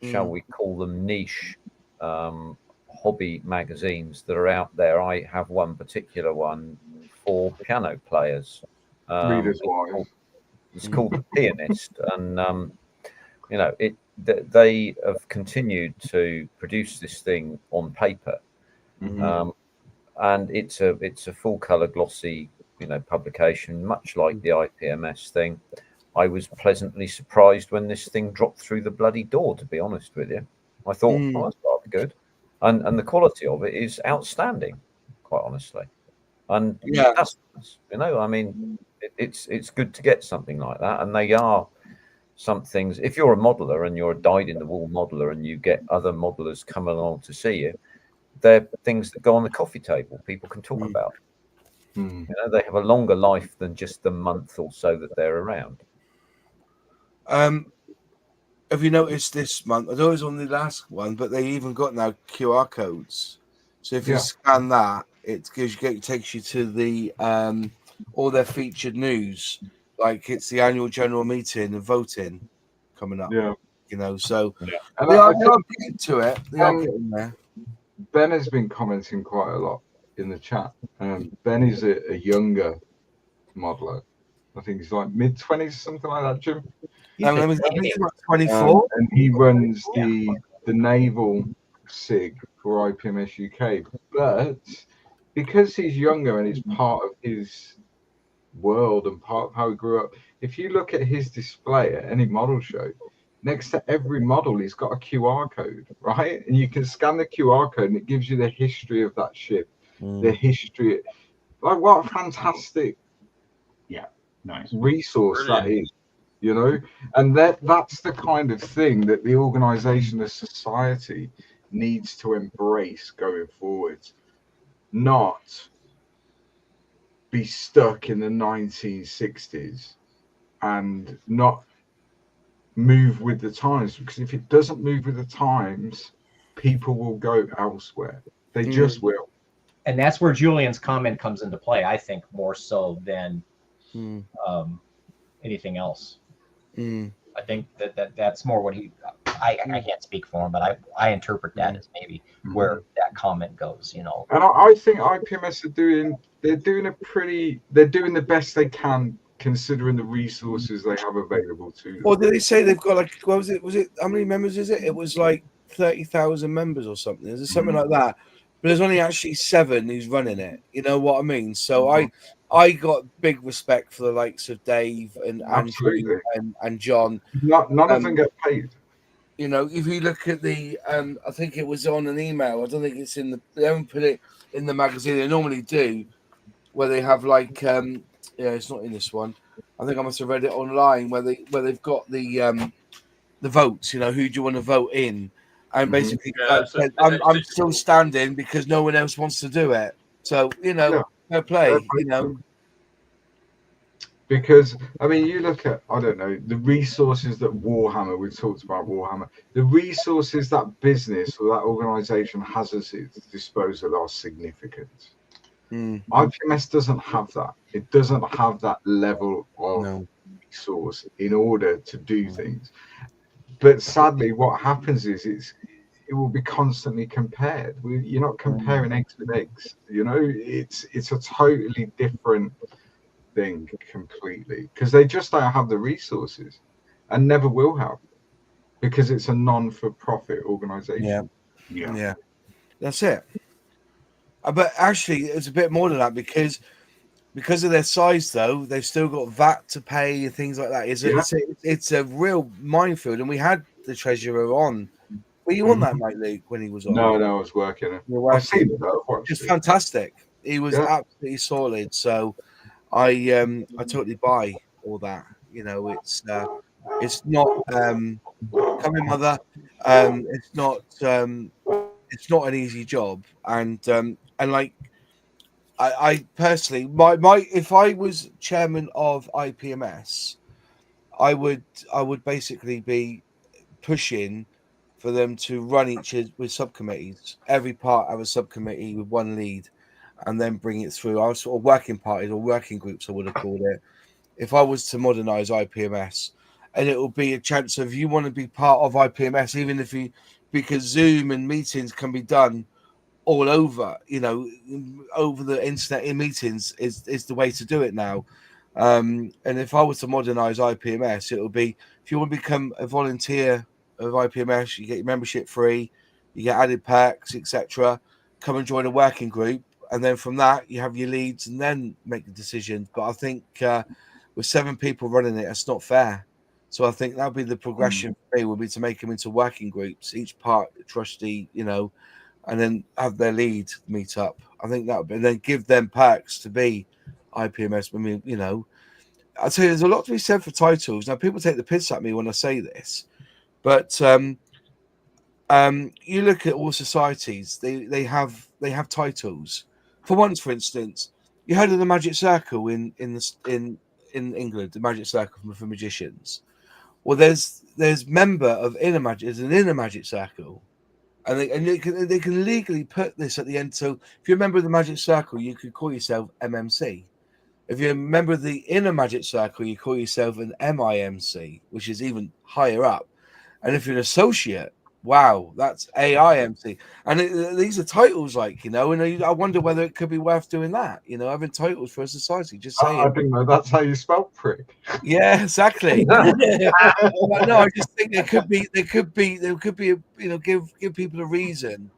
shall we call them niche hobby magazines that are out there. I have one particular one for piano players. readers' wise. It's called The Pianist, and you know, they have continued to produce this thing on paper, and it's a full color glossy, you know, publication, much like the IPMS thing. I was pleasantly surprised when this thing dropped through the bloody door, to be honest with you. I thought, oh, that's rather good, and the quality of it is outstanding, quite honestly. And that's, you know, I mean, it's good to get something like that, and they are some things. If you're a modeler and you're a dyed-in-the-wool modeler and you get other modelers coming along to see you, they're things that go on the coffee table. People can talk about. You know, they have a longer life than just the month or so that they're around. Have you noticed this month? I know it was on the last one, but they even got now QR codes. So if you scan that, it takes you to the all their featured news. Like it's the annual general meeting and voting coming up. Yeah, you know, so And they are getting to it. They are getting there. Ben has been commenting quite a lot in the chat. Ben is a younger modeler. I think he's like mid-20s, something like that, Jim. He's about 24. And he runs the naval SIG for IPMS UK. But because he's younger and it's part of his world and part of how he grew up, if you look at his display at any model show, next to every model he's got a QR code, right? And you can scan the QR code and it gives you the history of that ship, the history. Like, what a fantastic resource that is, you know. And that's the kind of thing that the organization, the society needs to embrace going forward, not be stuck in the 1960s and not move with the times, because if it doesn't move with the times, people will go elsewhere. They just will. And that's where Julian's comment comes into play, I think, more so than anything else. I think that's more what I can't speak for him, but I interpret that as maybe where that comment goes, you know. And I think IPMS they're doing the best they can considering the resources they have available to them. Or did they say they've got like, what was it how many members is it? It was like 30,000 members or something. Is it something like that? but there's only actually 7 who's running it. You know what I mean? So I got big respect for the likes of Dave and Andrew and John. None of them get paid. You know, if you look at the, I think it was on an email. I don't think it's in the. They haven't put it in the magazine. They normally do, where they have like, yeah, it's not in this one. I think I must have read it online where they've got the votes. You know, who do you want to vote in? And basically, I'm still standing because no one else wants to do it. So you know, fair play. You know. Because I mean, you look at, I don't know, the resources that Warhammer, we've talked about Warhammer, the resources that business or that organization has at its disposal are significant. IPMS doesn't have that. It doesn't have that level of resource in order to do things. But sadly, what happens is it will be constantly compared. You're not comparing eggs with eggs. You know, it's a totally different thing completely, because they just don't have the resources and never will have, because it's a non-for-profit organization. Yeah, that's it. But actually it's a bit more than that, because of their size though, they've still got VAT to pay and things like that. It's a real minefield. And we had the treasurer on. Were you on that night, Luke, when he was on? No, I was working. I've seen it though. Just fantastic. He was absolutely solid. So I totally buy all that. You know, it's not coming mother. It's not an easy job, and like I personally, my if I was chairman of IPMS, I would basically be pushing for them to run each with subcommittees. Every part have a subcommittee with one lead, and then bring it through. I was sort of working parties or working groups, I would have called it, if I was to modernize IPMS. And it will be a chance of, you want to be part of IPMS, even if because Zoom and meetings can be done all over, you know, over the internet in meetings is the way to do it now. And if I was to modernize IPMS, it will be, if you want to become a volunteer of IPMS, you get your membership free, you get added perks, etc. Come and join a working group, and then from that you have your leads, and then make the decision. But I think with 7 people running it, it's not fair. So I think that'll be the progression for me, would be to make them into working groups, each part trustee, you know, and then have their lead meet up. I think that would be, and then give them perks to be IPMS. I mean, you know, I'll tell you, there's a lot to be said for titles. Now, people take the piss at me when I say this, but you look at all societies, they have titles. For once, for instance, you heard of the Magic Circle in England, the Magic Circle for magicians. Well, there's member of inner magic, there's an inner Magic Circle, and they can legally put this at the end. So if you're a member of the Magic Circle, you could call yourself MMC. If you're a member of the inner Magic Circle, you call yourself an MIMC, which is even higher up. And if you're an associate, wow, that's AIMC. And these are titles, like, you know, and I wonder whether it could be worth doing that, you know, having titles for a society. Just saying. I didn't know that's how you spell prick. Yeah, exactly. No, I just think there could be, you know, give people a reason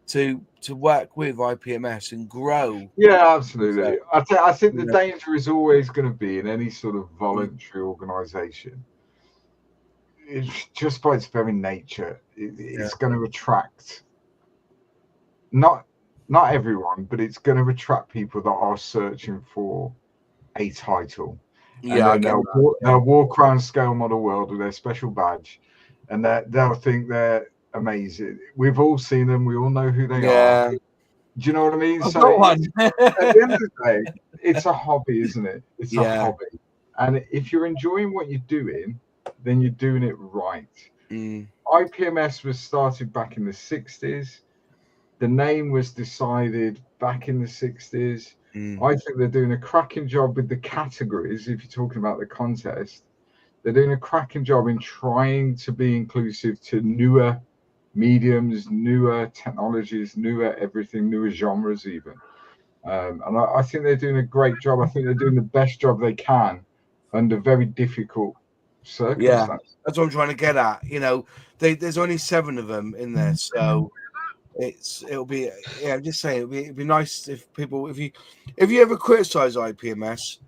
to work with IPMS and grow. Yeah, absolutely. I think the danger is always going to be in any sort of voluntary organization. It's just by its very nature, it's going to attract not everyone, but it's going to attract people that are searching for a title. Yeah, and they'll walk around Scale Model World with their special badge, and they'll think they're amazing. We've all seen them. We all know who they are. Do you know what I mean? So at the end of the day, it's a hobby, isn't it? It's a hobby. And if you're enjoying what you're doing, then you're doing it right. IPMS was started back in the 60s. The name was decided back in the 60s. I think they're doing a cracking job with the categories. If you're talking about the contest, they're doing a cracking job in trying to be inclusive to newer mediums, newer technologies, newer everything, newer genres even. And I think they're doing a great job. I think they're doing the best job they can under very difficult circumstances. Yeah, that's what I'm trying to get at. You know, there's only 7 of them in there, so it'll be, yeah, I'm just saying it'd be nice if people, if you ever criticize IPMS,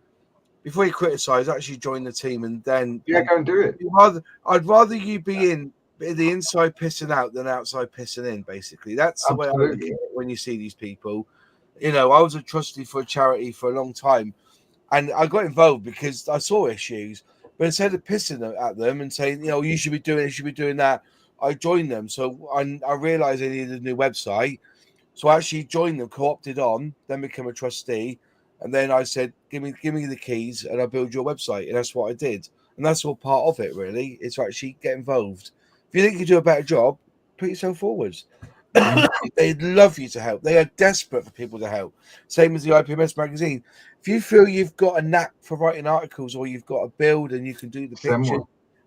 before you criticize, actually join the team, and then Yeah, go and do it. I'd rather you be in the inside pissing out than outside pissing in. Basically, that's the way I look at it when you see these people. You know, I was a trustee for a charity for a long time, and I got involved because I saw issues. But instead of pissing at them and saying, you know, you should be doing it, you should be doing that, I joined them. So I realized I needed a new website. So I actually joined them, co-opted on, then became a trustee. And then I said, give me the keys and I'll build your website. And that's what I did. And that's all part of it, really, is to actually get involved. If you think you do a better job, put yourself forward. They'd love you to help. They are desperate for people to help. Same as the IPMS magazine. If you feel you've got a knack for writing articles, or you've got a build and you can do the picture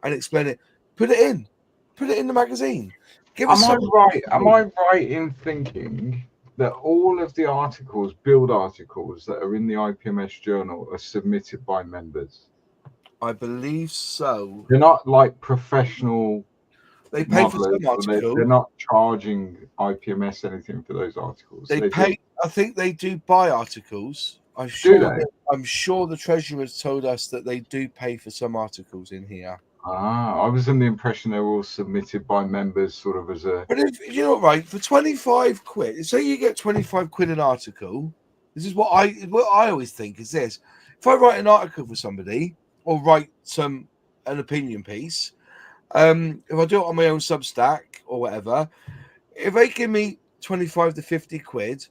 and explain it, put it in. Put it in the magazine. Am I right in thinking that all of the articles, build articles that are in the IPMS journal are submitted by members? I believe so. They're not like professional. They pay for some articles. They're not charging IPMS anything for those articles. They pay. I think they do buy articles. I'm sure the treasurer's told us that they do pay for some articles in here. I was in the impression they were all submitted by members, sort of as a. But if you know, right, for 25 quid, say you get 25 quid an article. This is what I always think is this: if I write an article for somebody or write an opinion piece, if I do it on my own Substack or whatever, if they give me 25 to 50 quid,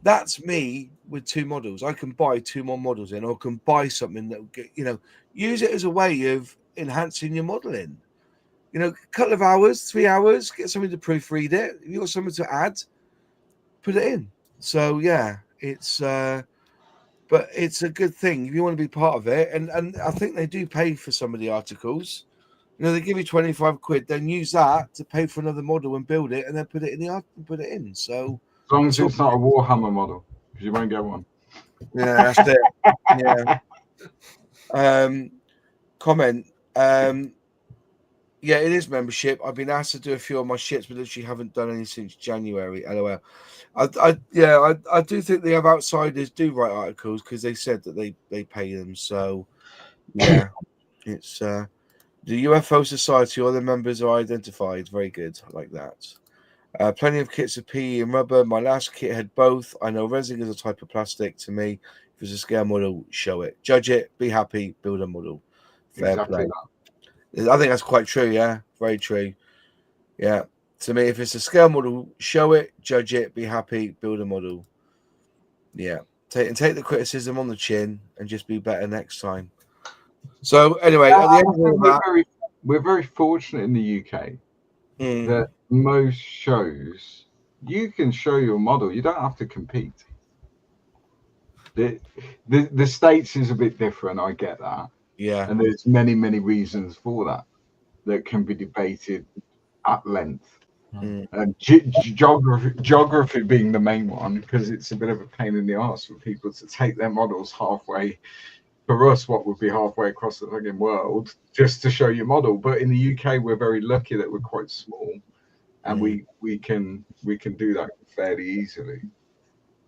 that's me with 2 models. I can buy 2 more models in, or can buy something that will get, you know, use it as a way of enhancing your modeling. You know, a couple of hours, 3 hours, get something to proofread it. If you've got something to add, put it in. So yeah, it's but it's a good thing if you want to be part of it. And I think they do pay for some of the articles. You know, they give you 25 quid, then use that to pay for another model and build it, and then put it in the art and put it in. So as long as it's not a Warhammer model, because you won't get one. Yeah, that's it. Yeah. Comment. Yeah, it is membership. I've been asked to do a few of my shits, but literally haven't done any since January. LOL. I do think the outsiders do write articles because they said that they pay them. So yeah, it's the UFO Society. All the members are identified. Very good. I like that. Plenty of kits of PE and rubber. My last kit had both. I know resin is a type of plastic. To me, if it's a scale model, show it. Judge it. Be happy. Build a model. Fair play. I think that's quite true. Yeah, very true. Yeah, to me, if it's a scale model, show it, judge it, be happy, build a model. Yeah, take the criticism on the chin and just be better next time. So anyway, at the end of that, we're very fortunate in the UK that most shows you can show your model. You don't have to compete. The States is a bit different. I get that. Yeah, and there's many reasons for that can be debated at length. And geography being the main one, because it's a bit of a pain in the arse for people to take their models halfway. For us, what would be halfway across the fucking world just to show your model. But in the UK, we're very lucky that we're quite small, and we can do that fairly easily.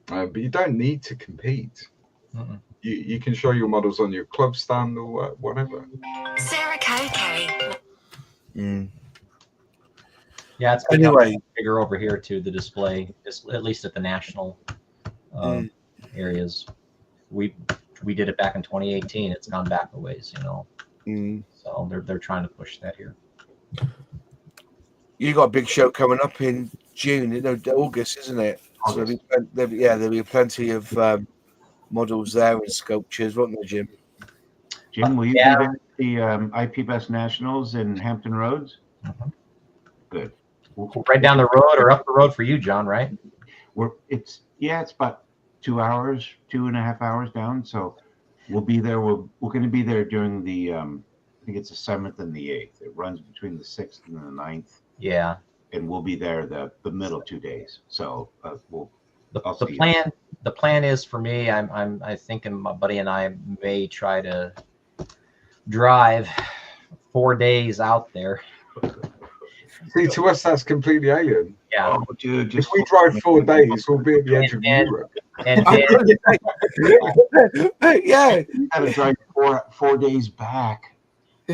But you don't need to compete. You can show your models on your club stand or whatever. Sarah KK. Yeah, it's anyway bigger over here too. The display, at least at the national areas. We did it back in 2018. It's gone back a ways, you know. So they're trying to push that here. You got a big show coming up in June, August, isn't it? August. So there'll be plenty of models there and sculptures, won't there, Jim? Jim, will you be there at the IPMS Nationals in Hampton Roads? Good. Right down the road or up the road for you, John, right? It's about 2.5 hours down. So we'll be there. We're going to be there during the I think it's the 7th and the 8th. It runs between the 6th and the 9th. Yeah. And we'll be there the middle 2 days. So the plan is for me, I'm thinking my buddy and I may try to drive 4 days out there. See, to us, that's completely alien. Yeah. Oh, dude, If just we drive 4 days, we'll be at the edge of And- Europe. And Yeah. you gotta drive 4 days back.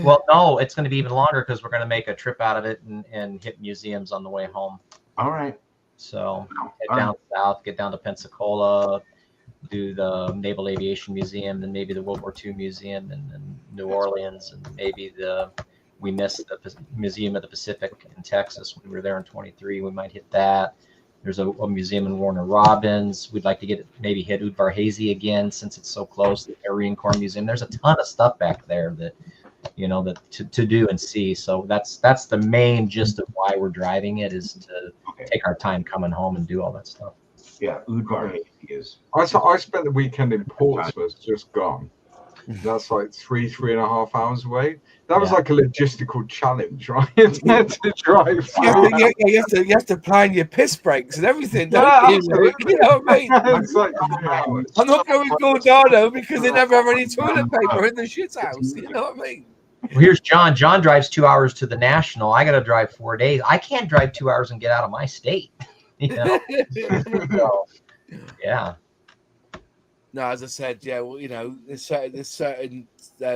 well, no, it's going to be even longer because we're going to make a trip out of it and hit museums on the way home. All right. So head All down south, get down to Pensacola, do the Naval Aviation Museum, then maybe the World War II Museum in New Orleans, and maybe we missed the Museum of the Pacific in Texas when we were there in 23. We might hit that. There's a museum in Warner Robins. We'd like to maybe hit Udvar-Hazy again since it's so close. The Marine Corps Museum. There's a ton of stuff back there that to do and see. So that's the main gist of why we're driving it, is to take our time coming home and do all that stuff. Yeah, Udvar is. I spent the weekend in Portsmouth, just gone. That's like 3.5 hours away. That was like a logistical challenge, right? To drive. You have to plan your piss breaks and everything, don't you? Absolutely. You know what I mean? It's like 3 hours. I'm not going with Gordano because they never have any toilet paper in the shit house. You know what I mean? Well, here's John. John drives 2 hours to the National. I got to drive 4 days. I can't drive 2 hours and get out of my state. So, yeah. No, as I said, yeah, well, there's certain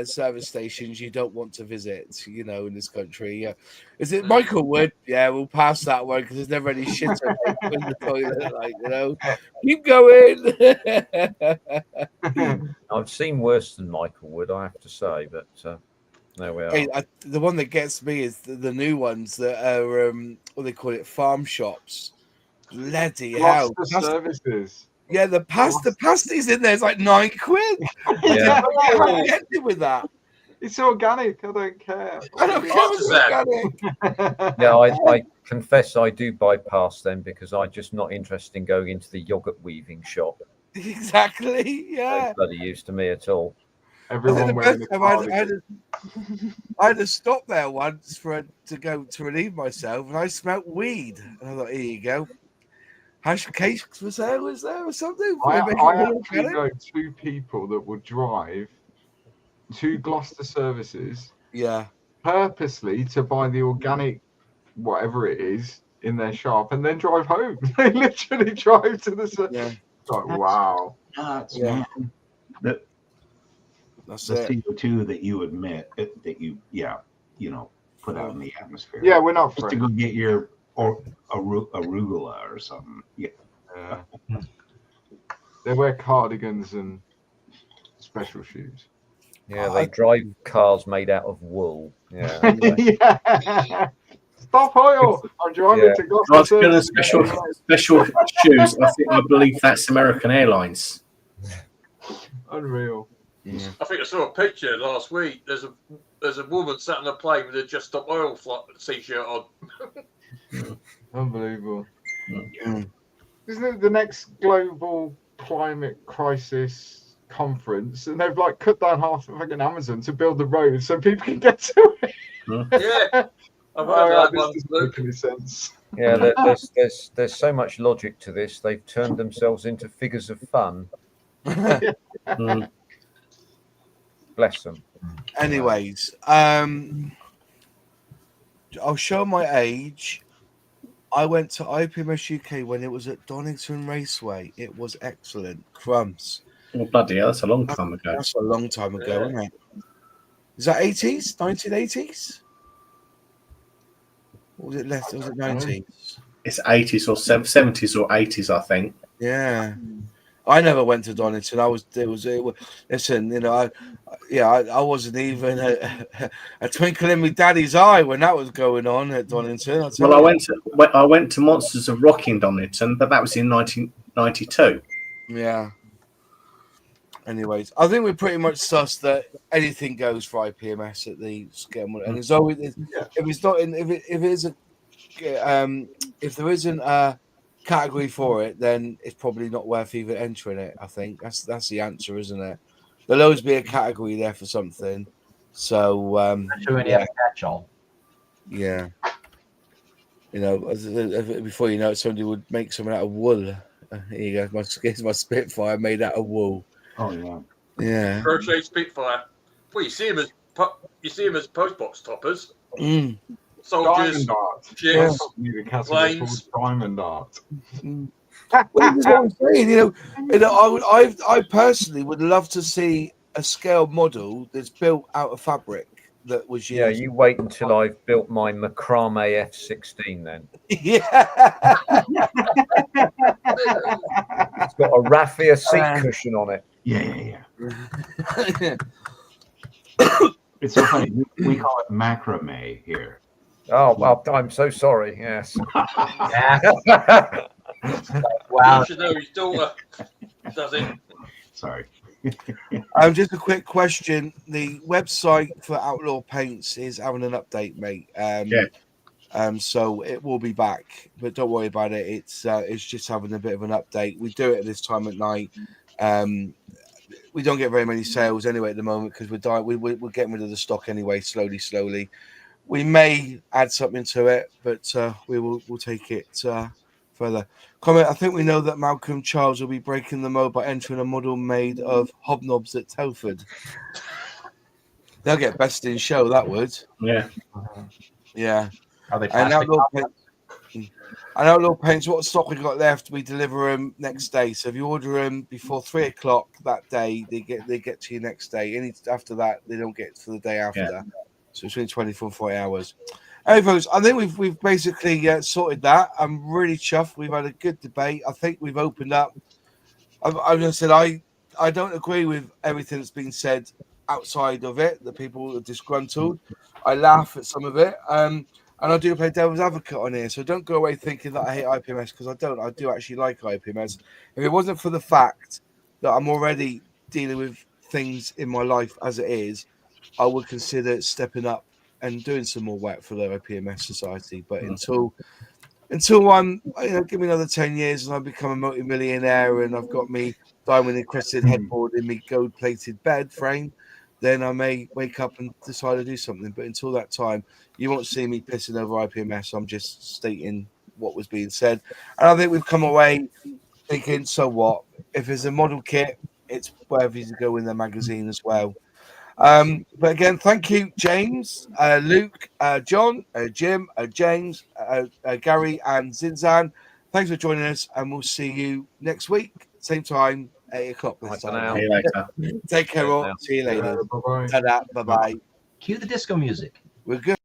service stations you don't want to visit, in this country. Yeah, is it Michael Wood? Yeah, we'll pass that one because there's never any shit in the toilet. Keep going. I've seen worse than Michael Wood, I have to say, but there we are. Hey, the one that gets me is the new ones that are what they call it, farm shops. Bloody hell! Services. Yeah, the pasties in there is like £9. Yeah. I can't get it with that. It's organic. I don't care. I don't care if it's organic. Yeah, I confess I do bypass them because I'm just not interested in going into the yogurt weaving shop. Exactly. Yeah. They're bloody used to me at all. Everyone wearing I had to stop there once to go to relieve myself, and I smelt weed. And I thought, here you go. Hash cakes was there or something? I actually know 2 people that would drive to Gloucester services, purposely to buy the organic whatever it is in their shop and then drive home. They literally drive to the like, wow. Nuts, Yeah. man. That's The it. CO2 that you admit that you put out in the atmosphere. Yeah, we're not just to friends. go get your arugula or something. Yeah. They wear cardigans and special shoes. Yeah, they drive cars made out of wool. Yeah. Yeah. Stop oil! I'm driving to Gloucester. Gonna special shoes. I believe that's American Airlines. Unreal. Yeah. I think I saw a picture last week. There's a woman sat on a plane with a Just Stop Oil t-shirt on. Unbelievable. Yeah. Isn't it the next global climate crisis conference? And they've like cut down half of fucking Amazon to build the road so people can get to it. Yeah. I've heard that one. This doesn't make any sense. Yeah, there's so much logic to this. They've turned themselves into figures of fun. Bless them. Anyways, I'll show my age. I went to IPMS UK when it was at Donington Raceway. It was excellent. Crumbs. Oh, bloody hell, that's a long time ago. That's a long time ago, isn't it? Is that 80s? 1980s? Or was it less? Was it 90s? It's 80s or 70s or 80s, I think. Yeah. I never went to Donington. Listen, I wasn't even a twinkle in my daddy's eye when that was going on at Donington. Well, I went to Monsters of Rock in Donington, but that was in 1992. Yeah. Anyways, I think we pretty much sussed that anything goes for IPMS at the scale, and there's always if there isn't a category for it, then it's probably not worth even entering it. I think that's the answer, isn't it? There'll always be a category there for something. So have a catch-all. Yeah. Before you know it, somebody would make something out of wool. Here you go. Here's my Spitfire made out of wool. Oh yeah. Yeah. Crochet Spitfire. Well, you see them as postbox toppers. Mm. soldiers, Diamond art. ships, The castle planes. called Diamond art. Well, this is what I'm saying. I personally would love to see a scale model that's built out of fabric that was used. Yeah, you wait until I've built my macrame F-16 then. Yeah. It's got a raffia seat cushion on it. Yeah. It's so funny. We call it macrame here. Oh, well, I'm so sorry. Yes. Wow. You should know his daughter does it. Sorry. Just a quick question. The website for Outlaw Paints is having an update, mate. So it will be back, but don't worry about it. It's just having a bit of an update. We do it at this time at night. We don't get very many sales anyway at the moment because we're getting rid of the stock anyway, slowly. We may add something to it, but we'll take it further. Comment, I think we know that Malcolm Charles will be breaking the mold by entering a model made of hobnobs at Telford. They'll get best in show, that would. Yeah. Are they And plastic? Outlaw Paints, what stock we got left, we deliver them next day. So if you order them before 3 o'clock that day, they get to you next day. Any after that, they don't get to the day after. Yeah. So between 24 and 40 hours. Hey, folks, I think we've basically sorted that. I'm really chuffed. We've had a good debate. I think we've opened up. I'm going to say I don't agree with everything that's been said outside of it. The people are disgruntled. I laugh at some of it. And I do play devil's advocate on here. So don't go away thinking that I hate IPMS, because I don't. I do actually like IPMS. If it wasn't for the fact that I'm already dealing with things in my life as it is, I would consider stepping up and doing some more work for the IPMS Society. But until I'm, give me another 10 years and I become a multi-millionaire and I've got me diamond encrusted headboard in me gold plated bed frame, then I may wake up and decide to do something. But until that time, you won't see me pissing over IPMS. I'm just stating what was being said. And I think we've come away thinking, so what? If there's a model kit, it's wherever you go in the magazine as well. But again, thank you, James, Luke, John, Jim, James, Gary, and Zinzan. Thanks for joining us, and we'll see you next week, same time, 8 o'clock this time. See you later. Take care, all. See you later. Bye-bye. Ta-da. Bye-bye. Cue the disco music. We're good.